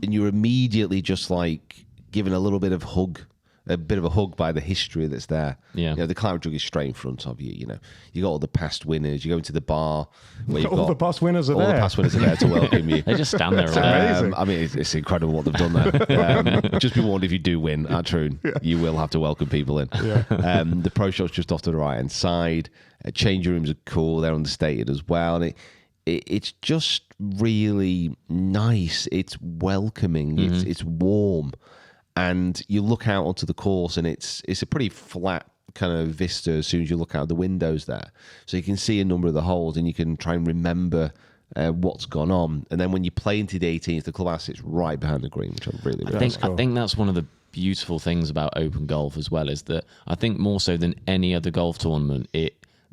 and you're immediately just like given a little bit of a hug by the history that's there. Yeah. The Cloud Jug is straight in front of you. You got all the past winners. You go into the bar where you've all the past winners are all there. the past winners are there to welcome you. They just stand there all day. amazing. I mean, it's incredible what they've done there. Just be warned, if you do win at Troon, you will have to welcome people in. The pro shop's just off to the right hand side. Changing rooms are cool. They're understated as well. And it's just really nice. It's welcoming. It's warm. And you look out onto the course, and it's a pretty flat kind of vista as soon as you look out the windows there. So you can see a number of the holes, and you can try and remember what's gone on. And then when you play into the 18th, the clubhouse sits right behind the green, which I really like. I think that's one of the beautiful things about open golf as well, is that I think more so than any other golf tournament,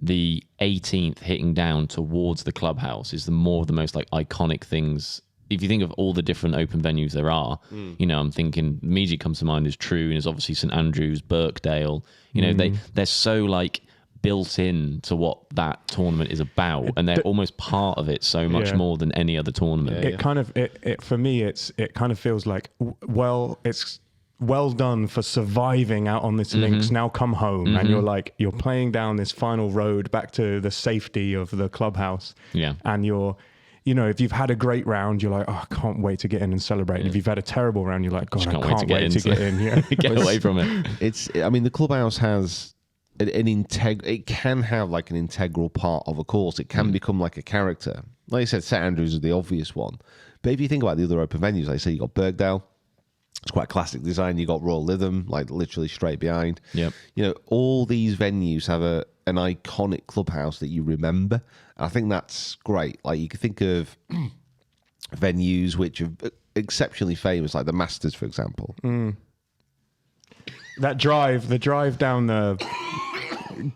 the 18th hitting down towards the clubhouse is the most like iconic things. If you think of all the different open venues there are, I'm thinking immediately comes to mind is Troon, is obviously St Andrews, Birkdale. They're so like built in to what that tournament is about, and they're almost part of it so much more than any other tournament. It kind of it for me it kind of feels like it's well done for surviving out on this links. Now come home, and you're playing down this final road back to the safety of the clubhouse. Yeah, and if you've had a great round, you're like, oh, I can't wait to get in and celebrate. And if you've had a terrible round, you're like, God, I can't wait to get in. Yeah. Get away from it. The clubhouse has it can have like an integral part of a course. It can become like a character. Like I said, St Andrews is the obvious one. But if you think about the other open venues, like I say, you got Bergdale. It's quite classic design. You got Royal Lytham, like literally straight behind. Yep. All these venues have an iconic clubhouse that you remember. I think that's great. Like you can think of venues which are exceptionally famous, like the Masters, for example. The drive down the.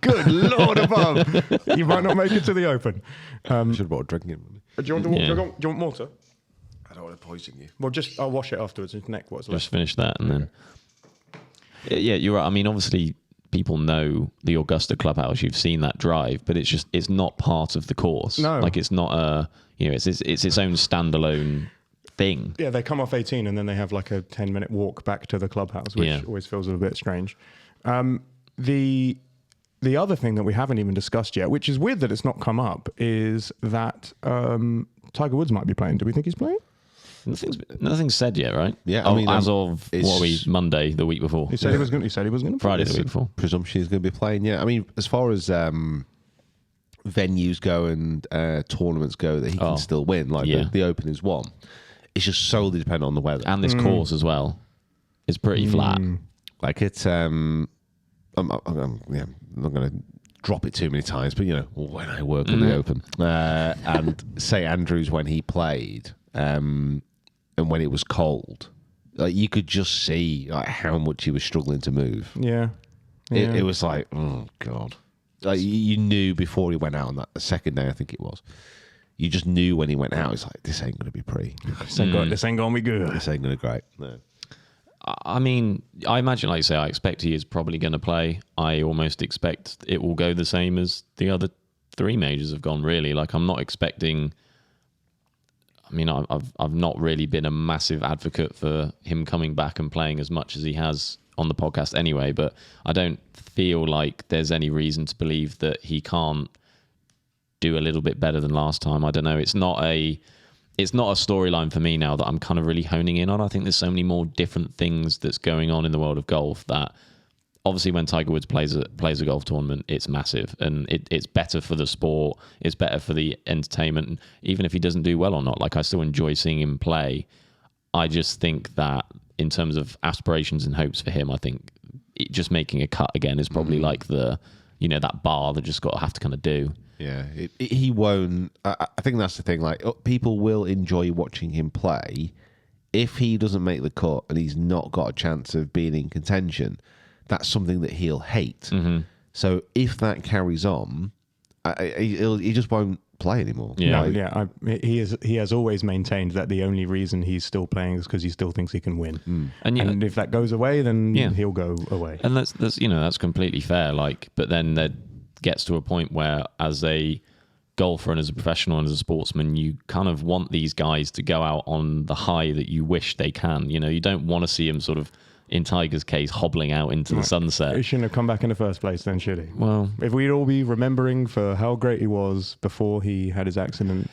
Good Lord above! You might not make it to the Open. Should have brought a drink in. Do you want water? I don't want to poison you. Well, I'll wash it afterwards. His neck was left. Just finish that and then. Yeah, you're right. I mean, obviously, people know the Augusta Clubhouse. You've seen that drive, but it's not part of the course. No, like it's not it's its own standalone thing. Yeah, they come off 18 and then they have like a 10-minute walk back to the clubhouse, which always feels a bit strange. The other thing that we haven't even discussed yet, which is weird that it's not come up, is that Tiger Woods might be playing. Do we think he's playing? Nothing's said yet, right? Yeah, as of what are we, Monday, the week before. He said he was going to. Friday the week before. Presumption he's going to be playing. Yeah, I mean, as far as venues go and tournaments go, that he can still win. Like the Open is one. It's just solely dependent on the weather and this course as well. It's pretty flat. Like it's I'm not going to drop it too many times, but when I work on the Open and St Andrews when he played. And when it was cold, like you could just see like how much he was struggling to move. Yeah. It was like, oh God, like you knew before he went out on that the second day, I think it was. You just knew when he went out. It's like, this ain't going to be pretty. This ain't going to be good. This ain't going to be great. No. I mean, I imagine, like you say, I expect he is probably going to play. I almost expect it will go the same as the other three majors have gone. Really, like I'm not expecting. I mean, I've not really been a massive advocate for him coming back and playing as much as he has on the podcast anyway, but I don't feel like there's any reason to believe that he can't do a little bit better than last time. I don't know. It's not a storyline for me now that I'm kind of really honing in on. I think there's so many more different things that's going on in the world of golf that obviously when Tiger Woods plays a golf tournament, it's massive and it's better for the sport. It's better for the entertainment. And even if he doesn't do well or not, like I still enjoy seeing him play. I just think that in terms of aspirations and hopes for him, I think just making a cut again is probably like that bar that just got to have to kind of do. Yeah, he won't. I think that's the thing. Like people will enjoy watching him play. If he doesn't make the cut and he's not got a chance of being in contention, that's something that he'll hate. So if that carries on, he just won't play anymore. Yeah, he has always maintained that the only reason he's still playing is because he still thinks he can win. And if that goes away, then he'll go away. And that's completely fair. Like, but then that gets to a point where, as a golfer and as a professional and as a sportsman, you kind of want these guys to go out on the high that you wish they can. You don't want to see him sort of, in Tiger's case, hobbling out into the sunset. He shouldn't have come back in the first place then, should he? Well, if we'd all be remembering for how great he was before he had his accident.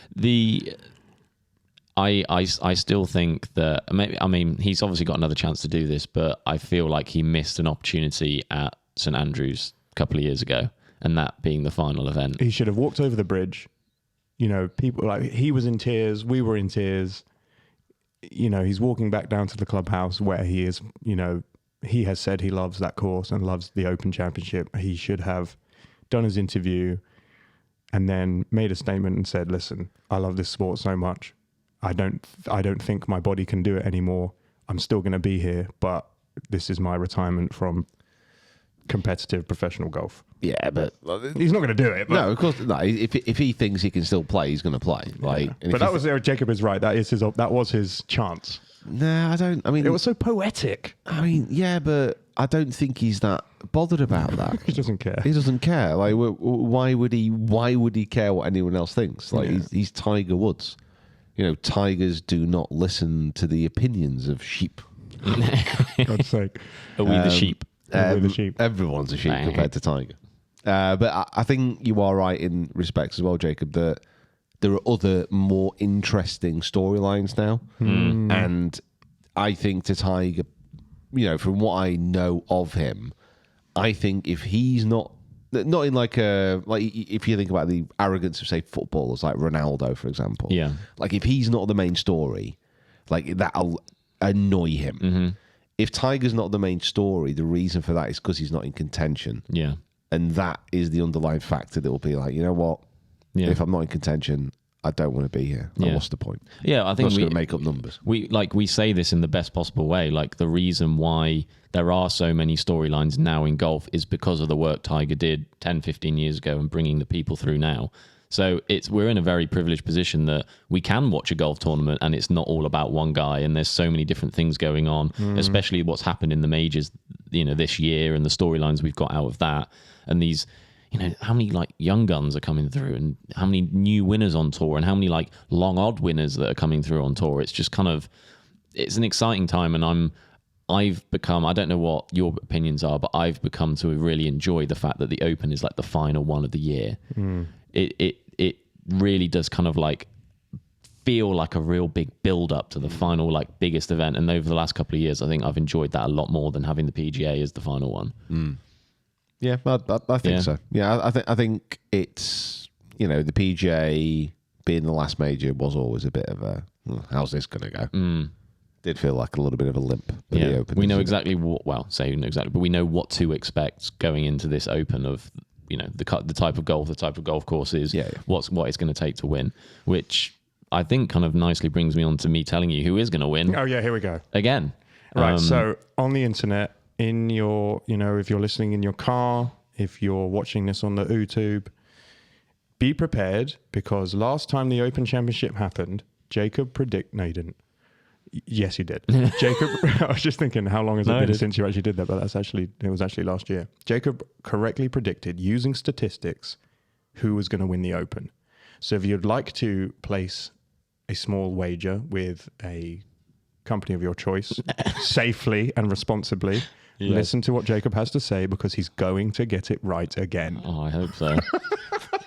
I still think that, I mean, he's obviously got another chance to do this, but I feel like he missed an opportunity at St Andrews a couple of years ago, and that being the final event. He should have walked over the bridge. People like he was in tears, we were in tears. He's walking back down to the clubhouse where he is, he has said he loves that course and loves the Open Championship. He should have done his interview and then made a statement and said, listen, I love this sport so much. I don't think my body can do it anymore. I'm still going to be here, but this is my retirement from competitive professional golf. Yeah, but he's not going to do it. But. No, of course not. If he thinks he can still play, he's going to play. Like, but that was Jacob is right. That was his chance. No, I don't. I mean, it was so poetic. I mean, yeah, but I don't think he's that bothered about that. He doesn't care. He doesn't care. Like, why would he? Why would he care what anyone else thinks? Like, he's Tiger Woods. You know, tigers do not listen to the opinions of sheep. God's sake. Are we the sheep? We're the sheep. Everyone's a sheep compared to Tiger. But I think you are right in respects as well, Jacob, that there are other more interesting storylines now. And I think to Tiger, you know, from what I know of him, I think if he's not in like if you think about the arrogance of, say, footballers like Ronaldo, for example. Yeah. Like, if he's not the main story, like, that'll annoy him. If Tiger's not the main story, the reason for that is because he's not in contention. Yeah. And that is the underlying factor that will be like, you know what? Yeah. If I'm not in contention, I don't want to be here. Like, Yeah. what's the point? Yeah, I I'm think just going to make up numbers. we say this in the best possible way. Like, the reason why there are so many storylines now in golf is because of the work Tiger did 10, 15 years ago and bringing the people through now. So we're in a very privileged position that we can watch a golf tournament and it's not all about one guy, and there's so many different things going on, especially what's happened in the majors, you know, this year, and the storylines we've got out of that, and these, you know, how many like young guns are coming through, and how many new winners on tour, and how many like long odd winners that are coming through on tour. It's just kind of, it's an exciting time, and I've become, I don't know what your opinions are, but I've become to really enjoy the fact that the Open is like the final one of the year. It really does kind of like feel like a real big build up to the final, like, biggest event. And over the last couple of years, I think I've enjoyed that a lot more than having the PGA as the final one. Yeah, I think so. Yeah, I think it's, you know, the PGA being the last major was always a bit of a, how's this going to go? Did feel like a little bit of a limp. Yeah, the Open we know exactly what, well, say not exactly, but we know what to expect going into this Open of, you know, the type of golf courses, what it's going to take to win, which I think kind of nicely brings me on to me telling you who is going to win. Oh, yeah, here we go. Again. Right, so on the internet, in your, you know, if you're listening in your car, if you're watching this on the YouTube, be prepared, because last time the Open Championship happened, Jacob no, you didn't. Yes, you did. Jacob, I was just thinking, how long has it been since you actually did that? But it was actually last year. Jacob correctly predicted, using statistics, who was going to win the Open. So if you'd like to place a small wager with a company of your choice, safely and responsibly, listen to what Jacob has to say, because he's going to get it right again. Oh, I hope so.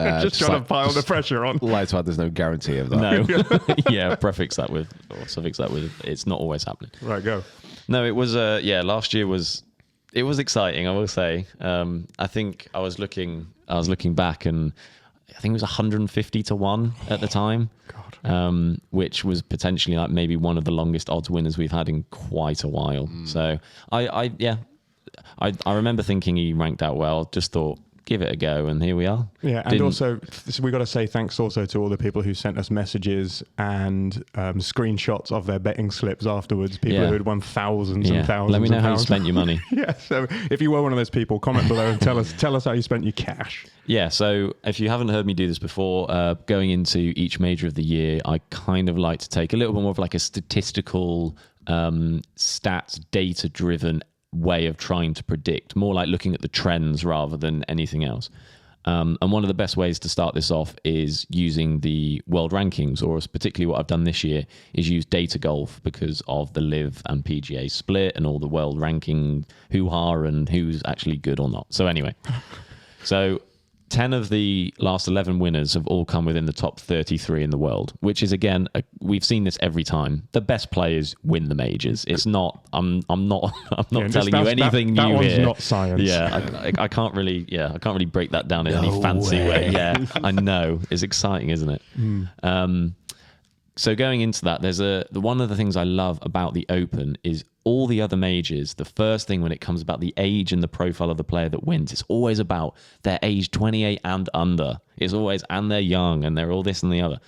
Just trying to pile the pressure on. Like to add, there's no guarantee of that. No. Yeah, prefix that with, or suffix that with, it's not always happening. Right, go. No, it was, last year was exciting, I will say. I think I was looking back, and I think it was 150 to 1 at the time. God. Which was potentially like maybe one of the longest odds winners we've had in quite a while. So I remember thinking he ranked out well, just thought, give it a go, and here we are. Yeah, and also we got to say thanks also to all the people who sent us messages and screenshots of their betting slips afterwards. People who had won thousands and thousands. Let me know of how you pounds. spent your money. Yeah, so if you were one of those people, comment below and tell us how you spent your cash. Yeah, so if you haven't heard me do this before, going into each major of the year, I kind of like to take a little bit more of like a statistical, stats, data-driven way of trying to predict, more like looking at the trends rather than anything else. And one of the best ways to start this off is using the world rankings, or particularly what I've done this year is use Data Golf, because of the LIV and PGA split and all the world ranking hoo-ha and who's actually good or not. So anyway, so 10 of the last 11 winners have all come within the top 33 in the world, which is, again, we've seen this every time. The best players win the majors. It's not, I'm not telling you anything new one's here. Not science. Yeah, I can't really break that down in any fancy way. Yeah, I know. It's exciting, isn't it? So going into that, there's one of the things I love about the Open is all the other majors, the first thing when it comes about the age and the profile of the player that wins, it's always about their age 28 and under. It's always, and they're young and they're all this and the other.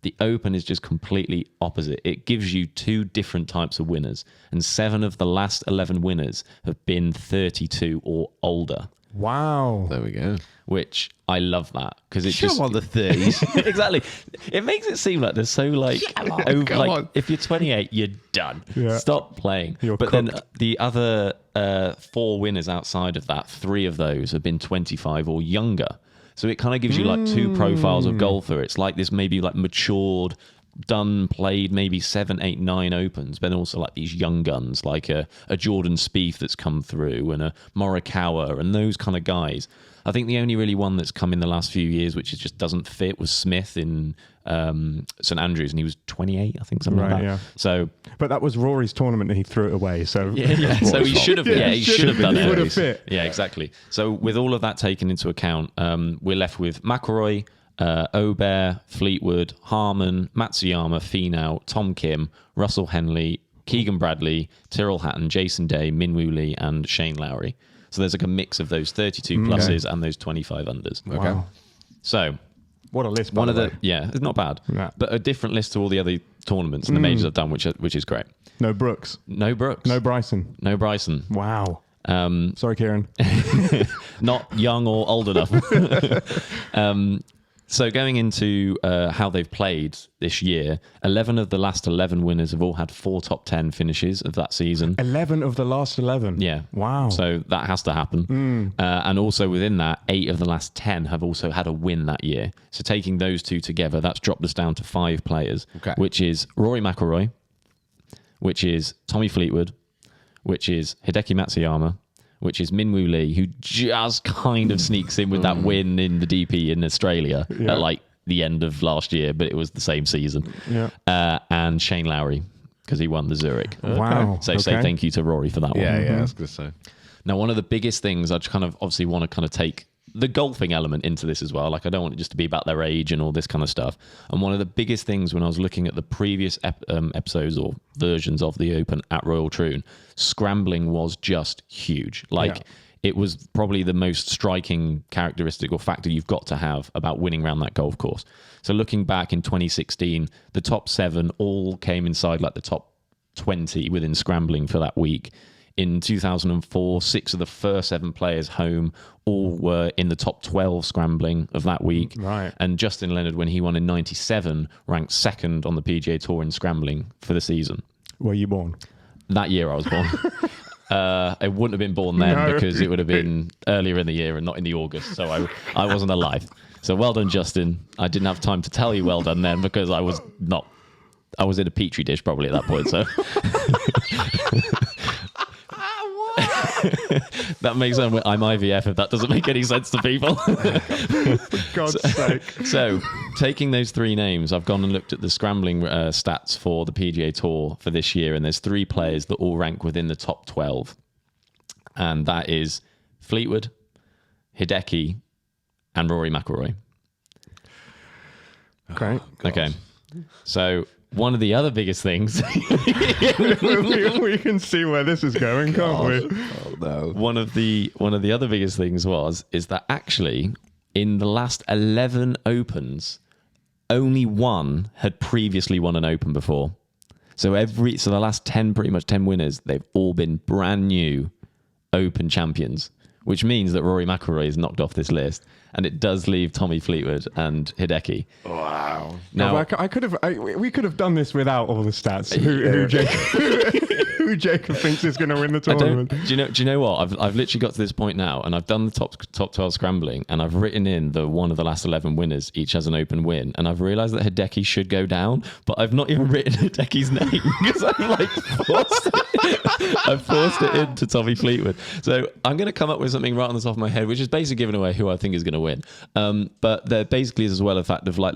The Open is just completely opposite. It gives you two different types of winners, and 7 of the last 11 winners have been 32 or older. Wow. There we go. which I love that because it Come just on, the 30s. exactly. It makes it seem like they're so like, come like on. if you're 28, you're done. Yeah. Stop playing. You're but then cooked. the other 4 winners outside of that, 3 of those have been 25 or younger. So it kind of gives you like 2 profiles of golfer. It's like this maybe like matured, done, played maybe 7, 8, 9 opens, but then also like these young guns like a Jordan Spieth that's come through and a Morikawa and those kind of guys. I think the only really one that's come in the last few years, which just doesn't fit, was Smith in St Andrews, and he was 28, I think, something like Right, that. yeah. So But that was Rory's tournament and he threw it away. So yeah. So he should have. Yeah, he should have done It would it. have fit. Yeah, exactly. So with all of that taken into account, we're left with McIlroy, Obear, Fleetwood, Harmon, Matsuyama, Finau, Tom Kim, Russell Henley, Keegan Bradley, Tyrrell Hatton, Jason Day, Minwoo Lee, and Shane Lowry. So there's like a mix of those 32 pluses and those 25 unders. Okay. Wow. So What a list, by one of the the way. it's not bad, Nah. but a different list to all the other tournaments and the majors I've done, which is great. No Brooks. No Brooks, No Bryson. no Bryson. Wow. Sorry, Kieran. Not young or old enough. So going into how they've played this year, 11 of the last 11 winners have all had 4 top 10 finishes of that season. 11 of the last 11. Yeah. Wow. So that has to happen. And also within that, 8 of the last 10 have also had a win that year. So taking those 2 together, that's dropped us down to 5 players, Okay. which is Rory McIlroy, which is Tommy Fleetwood, which is Hideki Matsuyama, which is Minwoo Lee, who just kind of sneaks in with that win in the DP in Australia at like the end of last year, but it was the same season. Yeah. And Shane Lowry, because he won the Zurich. Wow. So say Okay. thank you to Rory for that one. Yeah, I was going to say. Now, one of the biggest things I just kind of obviously want to kind of take the golfing element into this as well. Like, I don't want it just to be about their age and all this kind of stuff. And one of the biggest things when I was looking at the previous episodes or versions of the Open at Royal Troon, scrambling was just huge. Like, it was probably the most striking characteristic or factor you've got to have about winning around that golf course. So looking back in 2016, the top 7 all came inside like the top 20 within scrambling for that week. In 2004, 6 of the first 7 players home all were in the top 12 scrambling of that week. Right. And Justin Leonard, when he won in 97, ranked 2nd on the PGA Tour in scrambling for the season. Were you born? That year I was born. I wouldn't have been born then No. because it would have been earlier in the year and not in the August. So I wasn't alive. So well done, Justin. I didn't have time to tell you well done then because I was in a petri dish probably at that point. So that makes sense. I'm IVF if that doesn't make any sense to people. For God's sake. So, taking those 3 names, I've gone and looked at the scrambling stats for the PGA Tour for this year, and there's 3 players that all rank within the top 12. And that is Fleetwood, Hideki, and Rory McIlroy. Okay. Okay. So, one of the other biggest things, we can see where this is going, can't we? Oh, no. one of the other biggest things is that actually in the last 11 Opens, only 1 had previously won an Open before. So the last 10, pretty much 10 winners, they've all been brand new Open champions, which means that Rory McIlroy is knocked off this list, and it does leave Tommy Fleetwood and Hideki. Wow. Now, We could have done this without all the stats. Who Jacob thinks is going to win the tournament? Do you know what? I've literally got to this point now, and I've done the top 12 scrambling, and I've written in the one of the last 11 winners each has an Open win, and I've realised that Hideki should go down, but I've not even written Hideki's name because I've like forced it into Tommy Fleetwood. So I'm going to come up with something right on the top of my head, which is basically giving away who I think is going to win. But there basically is as well a fact of like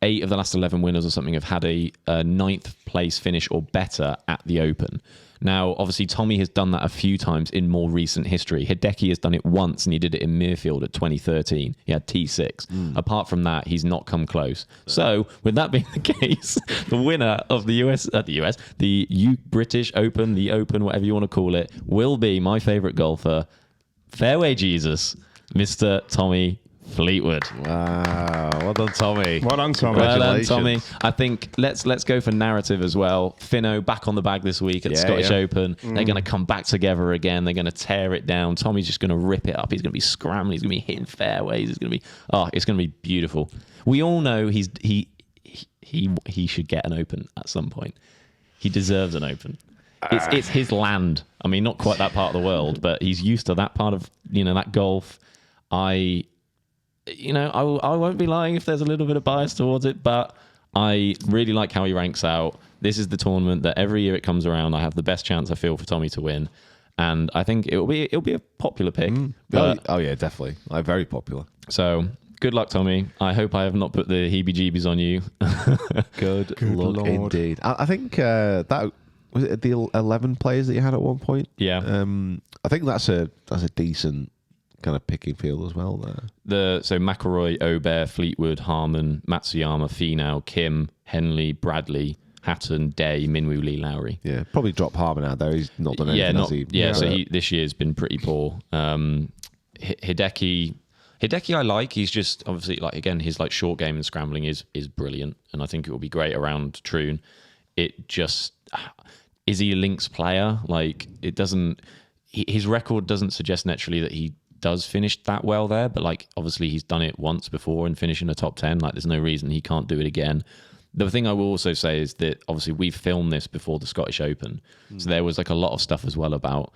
8 of the last 11 winners or something have had a 9th place finish or better at the Open. Now, obviously, Tommy has done that a few times in more recent history. Hideki has done it once, and he did it in Muirfield at 2013. He had T6. Apart from that, he's not come close. So, with that being the case, the winner of the British Open, the Open, whatever you want to call it, will be my favourite golfer, Fairway Jesus, Mr. Tommy Fleetwood. Wow. Well done, Tommy. Well done, Tommy. Well done, Congratulations. Tommy. I think let's go for narrative as well. Finno back on the bag this week at the Yeah, Scottish yeah. Open. They're going to come back together again. They're going to tear it down. Tommy's just going to rip it up. He's going to be scrambling. He's going to be hitting fairways. It's going to be beautiful. We all know he should get an Open at some point. He deserves an Open. It's his land. I mean, not quite that part of the world, but he's used to that part of that golf. I won't be lying if there's a little bit of bias towards it, but I really like how he ranks out. This is the tournament that every year it comes around, I have the best chance I feel for Tommy to win, and I think it'll be a popular pick. But, Oh yeah, definitely. Very popular. so good luck, Tommy. I hope I have not put the heebie-jeebies on you. Good luck Lord. indeed. I think that was it the 11 players that you had at one point. Yeah. I think that's a decent kind of picking field as well there. So McIlroy, Obear, Fleetwood, Harman, Matsuyama, Finau, Kim, Henley, Bradley, Hatton, Day, Minwoo Lee, Lowry. Yeah, probably drop Harman out there. He's not done anything. has he? So this year's been pretty poor. Hideki, I like. He's just obviously again his short game and scrambling is brilliant, and I think it will be great around Troon. It just is he a links player? It doesn't. His record doesn't suggest naturally that he does finish that well there, but obviously he's done it once before and finished in a top 10. There's no reason he can't do it again. The thing I will also say is that obviously we've filmed this before the Scottish Open, so there was a lot of stuff as well about.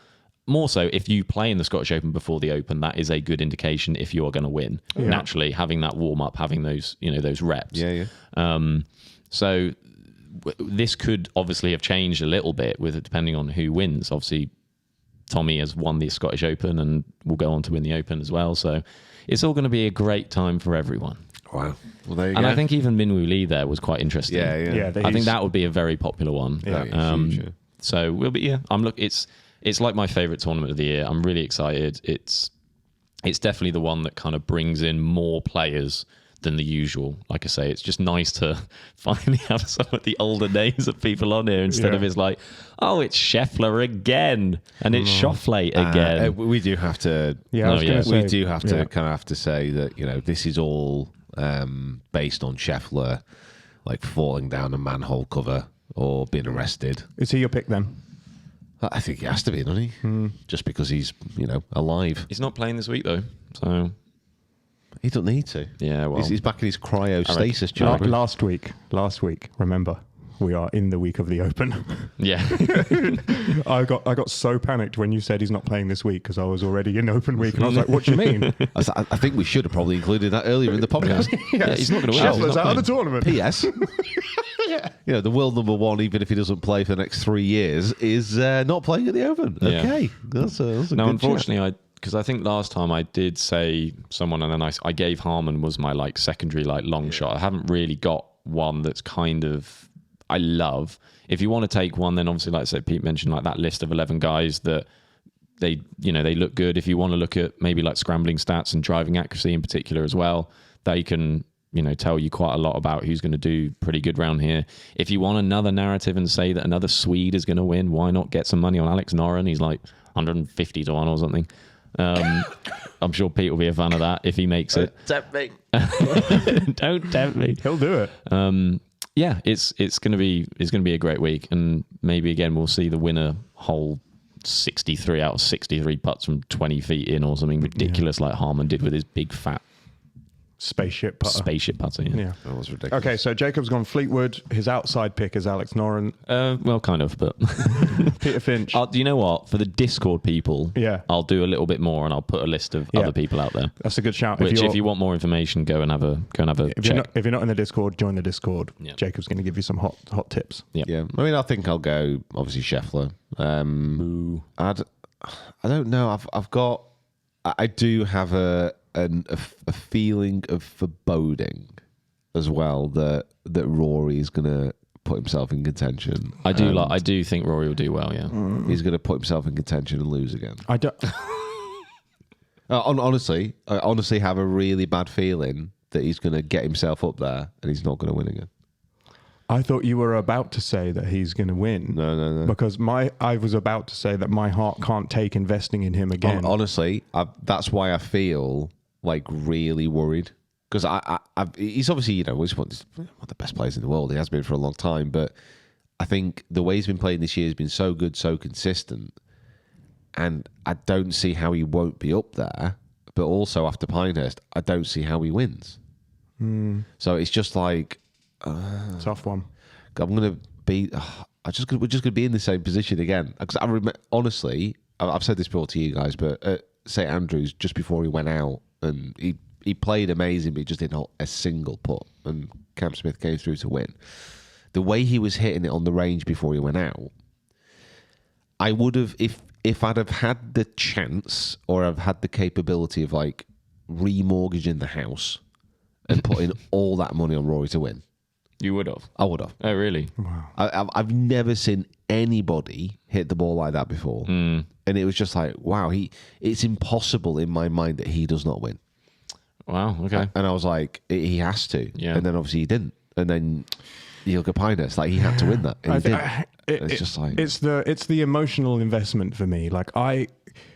More so, if you play in the Scottish Open before the Open, that is a good indication if you are going to win. Yeah. Naturally, having that warm up, having those those reps. Yeah. So this could obviously have changed a little bit with it depending on who wins. Obviously, Tommy has won the Scottish Open and will go on to win the Open as well. So it's all going to be a great time for everyone. Wow. Well, there you And go. I think even Minwoo Lee there was quite interesting. Yeah. Yeah, I think that would be a very popular one. Yeah. Huge, yeah. So we'll be It's like my favorite tournament of the year. I'm really excited. It's definitely the one that kind of brings in more players than the usual. Like I say, it's just nice to finally have some of the older names of people on here instead of it's it's Scheffler again and it's Schauffele again. We do have to. Yeah, I was gonna we say, do have to yeah. kind of have to say that this is all based on Scheffler falling down a manhole cover or being arrested. Is he your pick then? I think he has to be, doesn't he? Just because he's alive. He's not playing this week though, so He doesn't need to. yeah. Well, He's back in his cryostasis La- chamber. last week. Remember, we are in the week of the Open. yeah. I got so panicked when you said he's not playing this week because I was already in Open week, and I was like, "What do you mean?" I think we should have probably included that earlier in the podcast. Yeah, he's not going to win. Scheffler's He's not out of the playing. tournament. P.S. The world number one, even if he doesn't play for the next 3 years, is not playing at the Open. Yeah. Okay, that's a Now, good unfortunately, because I think last time I did say someone, and then I gave Harman was my secondary long shot. I haven't really got one that's kind of I love. If you want to take one, then obviously, like I said, Pete mentioned that list of 11 guys that they look good. If you want to look at maybe scrambling stats and driving accuracy in particular as well, they can tell you quite a lot about who's going to do pretty good round here. If you want another narrative and say that another Swede is going to win, why not get some money on Alex Noren? He's 150 to 1 or something. I'm sure Pete will be a fan of that if he makes it. Tempt me. Don't tempt me. He'll do it. Yeah, it's gonna be a great week, and maybe again we'll see the winner hole 63 out of 63 putts from 20 feet in or something ridiculous like Harman did with his big fat Spaceship putter. spaceship putter. Yeah. That was ridiculous. Okay, so Jacob's gone Fleetwood. His outside pick is Alex Noren. Well, kind of, but Peter Finch. do you know what? For the Discord people, Yeah. I'll do a little bit more, and I'll put a list of Yeah. other people out there. That's a good shout. Which, if you want more information, go and have a if you're check. not in the Discord, join the Discord. Yeah. Jacob's going to give you some hot tips. Yeah, I mean, I think I'll go obviously Scheffler. I don't know. I do have a feeling of foreboding as well that Rory is going to put himself in contention. I do think Rory will do well. Yeah, He's going to put himself in contention and lose again. I don't. I honestly have a really bad feeling that he's going to get himself up there and he's not going to win again. I thought you were about to say that he's going to win. No. Because I was about to say that my heart can't take investing in him again. Honestly, that's why I feel like really worried because he's obviously he's one of the best players in the world. He has been for a long time, but I think the way he's been playing this year has been so good, so consistent, and I don't see how he won't be up there. But also after Pinehurst, I don't see how he wins. So it's just like tough one. I'm gonna be. We're just gonna be in the same position again. Because honestly, I've said this before to you guys, but at St Andrews, just before he went out, and he played amazing, but he just didn't hold a single putt, and Cam Smith came through to win. The way he was hitting it on the range before he went out, I would have if I'd have had the chance or I've had the capability of like remortgaging the house and putting all that money on Rory to win. You would have? I would have. Oh, really? Wow. I've never seen anybody hit the ball like that before. And it was just like, wow, it's impossible in my mind that he does not win. Wow, okay. And I was like, he has to. Yeah. And then obviously he didn't. And then you look at Pinehurst, like he had to win that. And he didn't. It's just like... It's the emotional investment for me. Like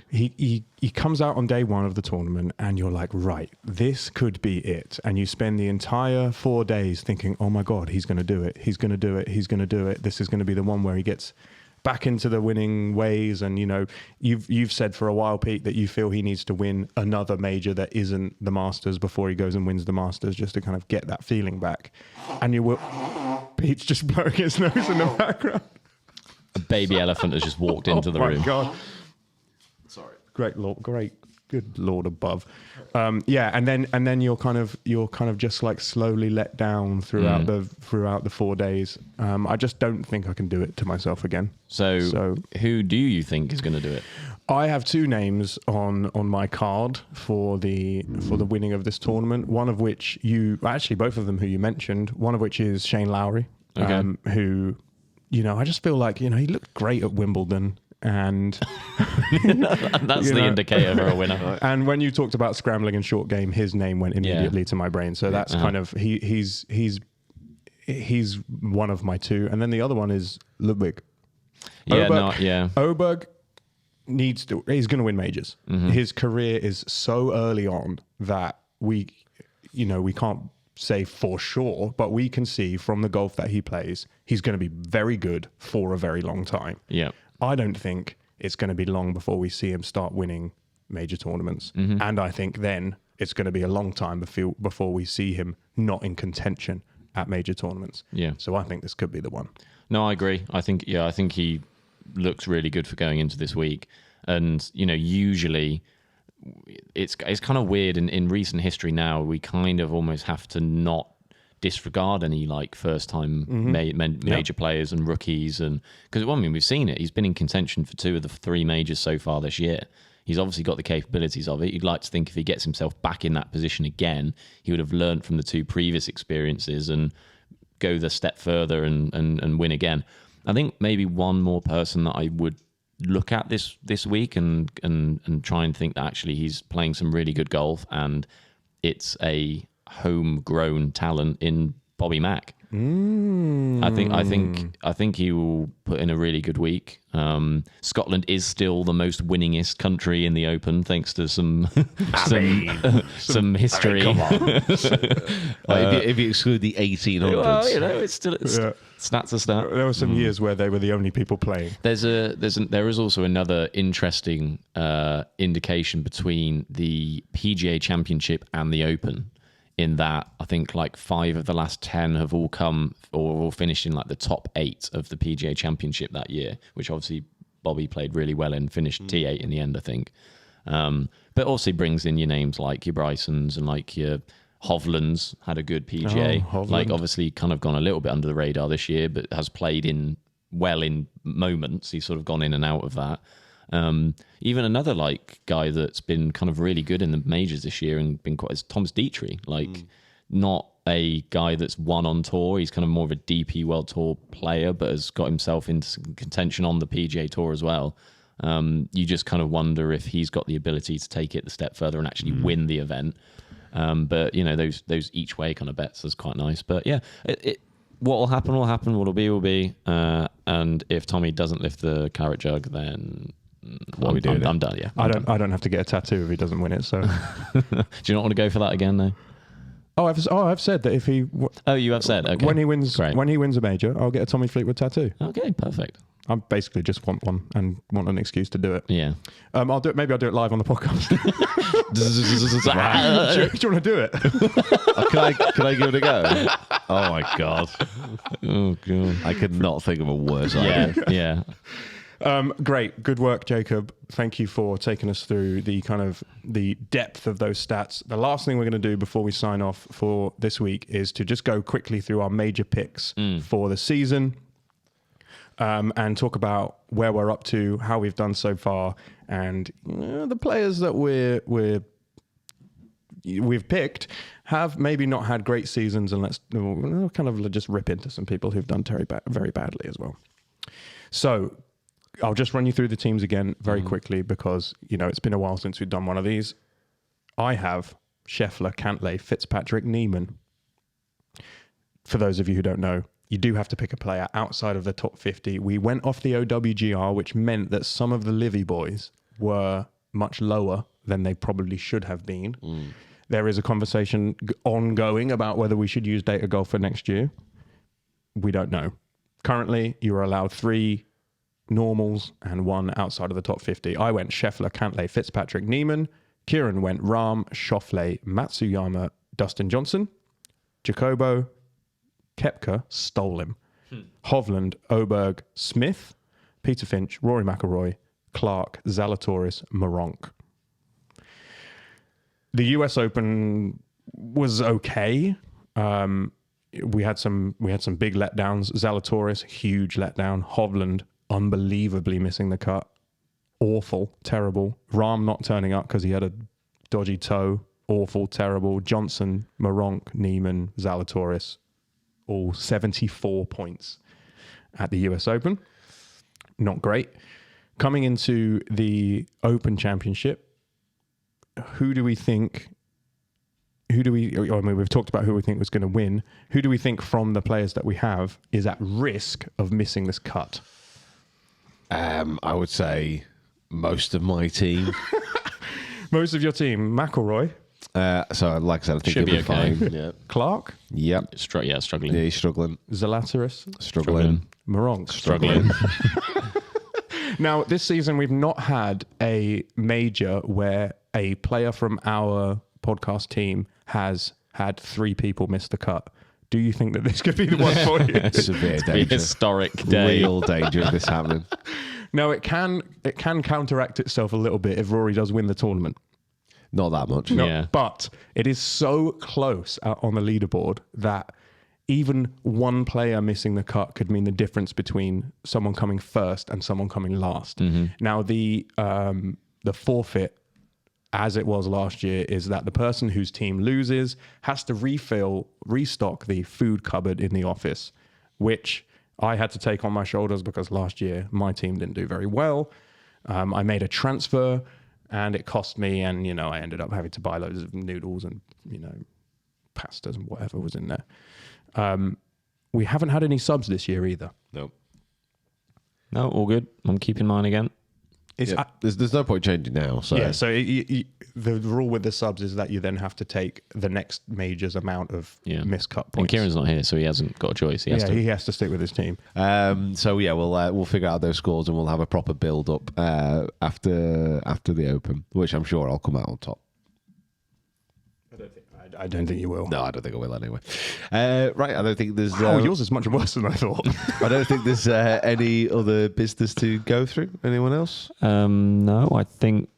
he comes out on day one of the tournament and you're like, right, this could be it. And you spend the entire 4 days thinking, oh my God, he's going to do it. He's going to do it. He's going to do it. This is going to be the one where he gets back into the winning ways. And, you've said for a while, Pete, that you feel he needs to win another major that isn't the Masters before he goes and wins the Masters, just to kind of get that feeling back. And Pete's just blowing his nose in the background. A baby elephant has just walked into the room. Oh my God. Sorry. Great Lord. Good Lord above. And then you're kind of just like slowly let down throughout the 4 days. I just don't think I can do it to myself again. So who do you think is going to do it? I have two names on my card for the winning of this tournament. One of which both of them who you mentioned. One of which is Shane Lowry, who, I just feel like he looked great at Wimbledon. And that's the indicator for a winner. And when you talked about scrambling and short game, his name went immediately to my brain. So that's kind of he's one of my two, and then the other one is Ludwig. Oberg he's going to win majors. His career is so early on that we can't say for sure, but we can see from the golf that he plays, he's going to be very good for a very long time. Yeah. I don't think it's going to be long before we see him start winning major tournaments. And I think then it's going to be a long time before we see him not in contention at major tournaments. Yeah. So I think this could be the one. No, I agree. I think he looks really good for going into this week. And, usually it's kind of weird in recent history now, we kind of almost have to not disregard any like first time major players and rookies, and because we've seen it. He's been in contention for 2 of the 3 majors so far this year. He's obviously got the capabilities of it. You'd like to think if he gets himself back in that position again, he would have learned from the 2 previous experiences and go the step further and win again. I think maybe one more person that I would look at this week and try and think that actually he's playing some really good golf, and it's a homegrown talent in Bobby Mack. I think he will put in a really good week. Scotland is still the most winningest country in the Open, thanks to some history. Come on. If you exclude the 1800s, well, it's stats are stat. There were some years where they were the only people playing. There is also another interesting indication between the PGA Championship and the Open, in that I think like 5 of the last 10 have all come or all finished in like the top 8 of the PGA Championship that year, which obviously Bobby played really well and finished T8 in the end, I think. But also brings in your names like your Brysons and like your Hovlands had a good PGA. Like obviously kind of gone a little bit under the radar this year, but has played in moments. He's sort of gone in and out of that. Even another like guy that's been kind of really good in the majors this year and been quite is Thomas Dietrich. Like not a guy that's won on tour. He's kind of more of a DP World Tour player, but has got himself into contention on the PGA Tour as well. You just kind of wonder if he's got the ability to take it the step further and actually win the event. But those each way kind of bets is quite nice. But yeah, what will happen will happen. What will be will be. And if Tommy doesn't lift the claret jug, then What are we doing? I'm done. Yeah, I don't have to get a tattoo if he doesn't win it. So, do you not want to go for that again, though? I've said that if he You have said, okay. when he wins Great. when he wins a major, I'll get a Tommy Fleetwood tattoo. Okay, perfect. I basically just want one and want an excuse to do it. Yeah. I'll do it. Maybe I'll do it live on the podcast. do you want to do it? Can I give it a go? Oh my god! Oh god. I could not think of a worse idea. Yeah. Great, good work, Jacob. Thank you for taking us through the kind of the depth of those stats. The last thing we're going to do before we sign off for this week is to just go quickly through our major picks for the season. And talk about where we're up to, how we've done so far, and the players that we've picked have maybe not had great seasons, and let's kind of just rip into some people who've done very badly as well. So I'll just run you through the teams again very quickly because it's been a while since we've done one of these. I have Scheffler, Cantlay, Fitzpatrick, Neiman. For those of you who don't know, you do have to pick a player outside of the top 50. We went off the OWGR, which meant that some of the Livy boys were much lower than they probably should have been. There is a conversation ongoing about whether we should use Data Golf for next year. We don't know. Currently, you are allowed 3 normals and 1 outside of the top 50. I went Scheffler, Cantlay, Fitzpatrick, Neiman. Kieran went Rahm, Schauffele, Matsuyama, Dustin Johnson. Jacobo, Koepka stole him. Hovland, Oberg, Smith, Peter Finch, Rory McIlroy, Clark, Zalatoris, Moronk. The US Open was okay. We had some big letdowns. Zalatoris, huge letdown. Hovland, unbelievably missing the cut. Awful, terrible. Rahm not turning up because he had a dodgy toe. Awful, terrible. Johnson, Moronk, Neiman, Zalatoris, all 74 points at the US Open. Not great. Coming into the Open Championship, we've talked about who we think was going to win. Who do we think from the players that we have is at risk of missing this cut? I would say most of my team. Most of your team, McIlroy. So, like I said, I think Should he'll be be okay. fine. Yeah. Clark. Yep. Struggling. Yeah, he's struggling. Zalatoris. Struggling. Moronk. Struggling. Now, this season, we've not had a major where a player from our podcast team has had 3 people miss the cut. Do you think that this could be the one for you? Severe Be a danger. historic day. Real danger of this happening. No, it can counteract itself a little bit if Rory does win the tournament. Not that much. No, Yeah. but it is so close on the leaderboard that even one player missing the cut could mean the difference between someone coming first and someone coming last. Now, the forfeit, as it was last year, is that the person whose team loses has to restock the food cupboard in the office, which I had to take on my shoulders because last year my team didn't do very well. I made a transfer and it cost me, and I ended up having to buy loads of noodles and pastas and whatever was in there. We haven't had any subs this year either. Nope. No, all good. I'm keeping mine again. It's Yeah. There's no point changing now. So yeah. So the rule with the subs is that you then have to take the next major's amount of miscut And points. Kieran's not here, so he hasn't got a choice. He has to. He has to stick with his team. So yeah, we'll figure out those scores and we'll have a proper build up after the Open, which I'm sure I'll come out on top. I don't think you will. No, I don't think I will anyway. Right, I don't think there's. Oh, yours is much worse than I thought. I don't think there's any other business to go through. Anyone else? No, I think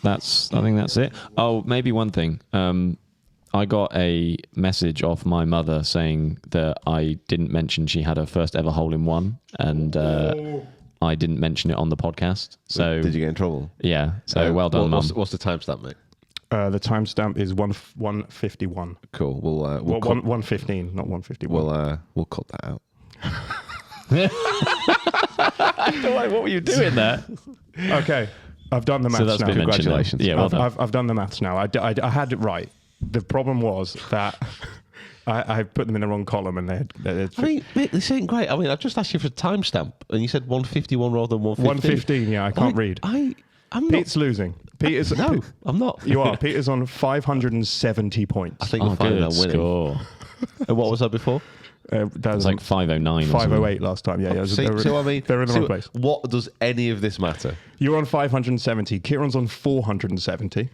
that's it. Oh, maybe one thing. I got a message off my mother saying that I didn't mention she had her first ever hole in one, and I didn't mention it on the podcast. So Did you get in trouble? Yeah. So well done, Mum. What's the timestamp, mate? The timestamp is 1:51. Cool. We'll Well, cut, 1:15, not 1:51. we'll cut that out. What were you doing there? Okay, I've done the maths that's now. been mentioned. Congratulations. Yeah, well done. I've done the maths now. I had it right. The problem was that I put them in the wrong column, and they're I mean, mate, this ain't great. I mean, I just asked you for a timestamp, and you said 151 rather than 115. 115. Yeah, I can't read. I'm not. Pete's losing. Pete is No, I'm not. You are. Pete is on 570 points. I think we'll find out winning. score. And what was that before? That It's like 509. 508 last time. Yeah. See, they're, so I mean, they're in the wrong place. What does any of this matter? You're on 570. Kieran's on 470.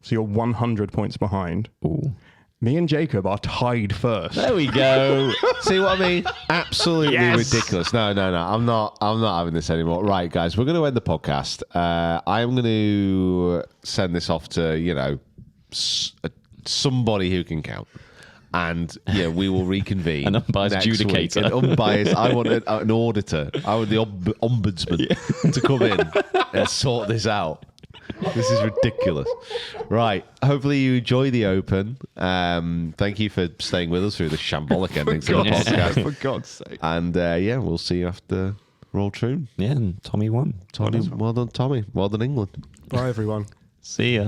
So you're 100 points behind. Ooh. Me and Jacob are tied first. There we go. See what I mean? Absolutely ridiculous. No. I'm not having this anymore. Right, guys, we're going to end the podcast. I'm going to send this off to somebody who can count. And we will reconvene. An unbiased next week. adjudicator. An unbiased. I want an auditor. I want the ombudsman to come in and sort this out. This is ridiculous. Right. Hopefully you enjoy the Open. Thank you for staying with us through the shambolic endings of the podcast. For God's sake. And we'll see you after Royal Troon. Yeah, and Tommy won. Well done, Tommy. Well done, England. Bye, everyone. See ya.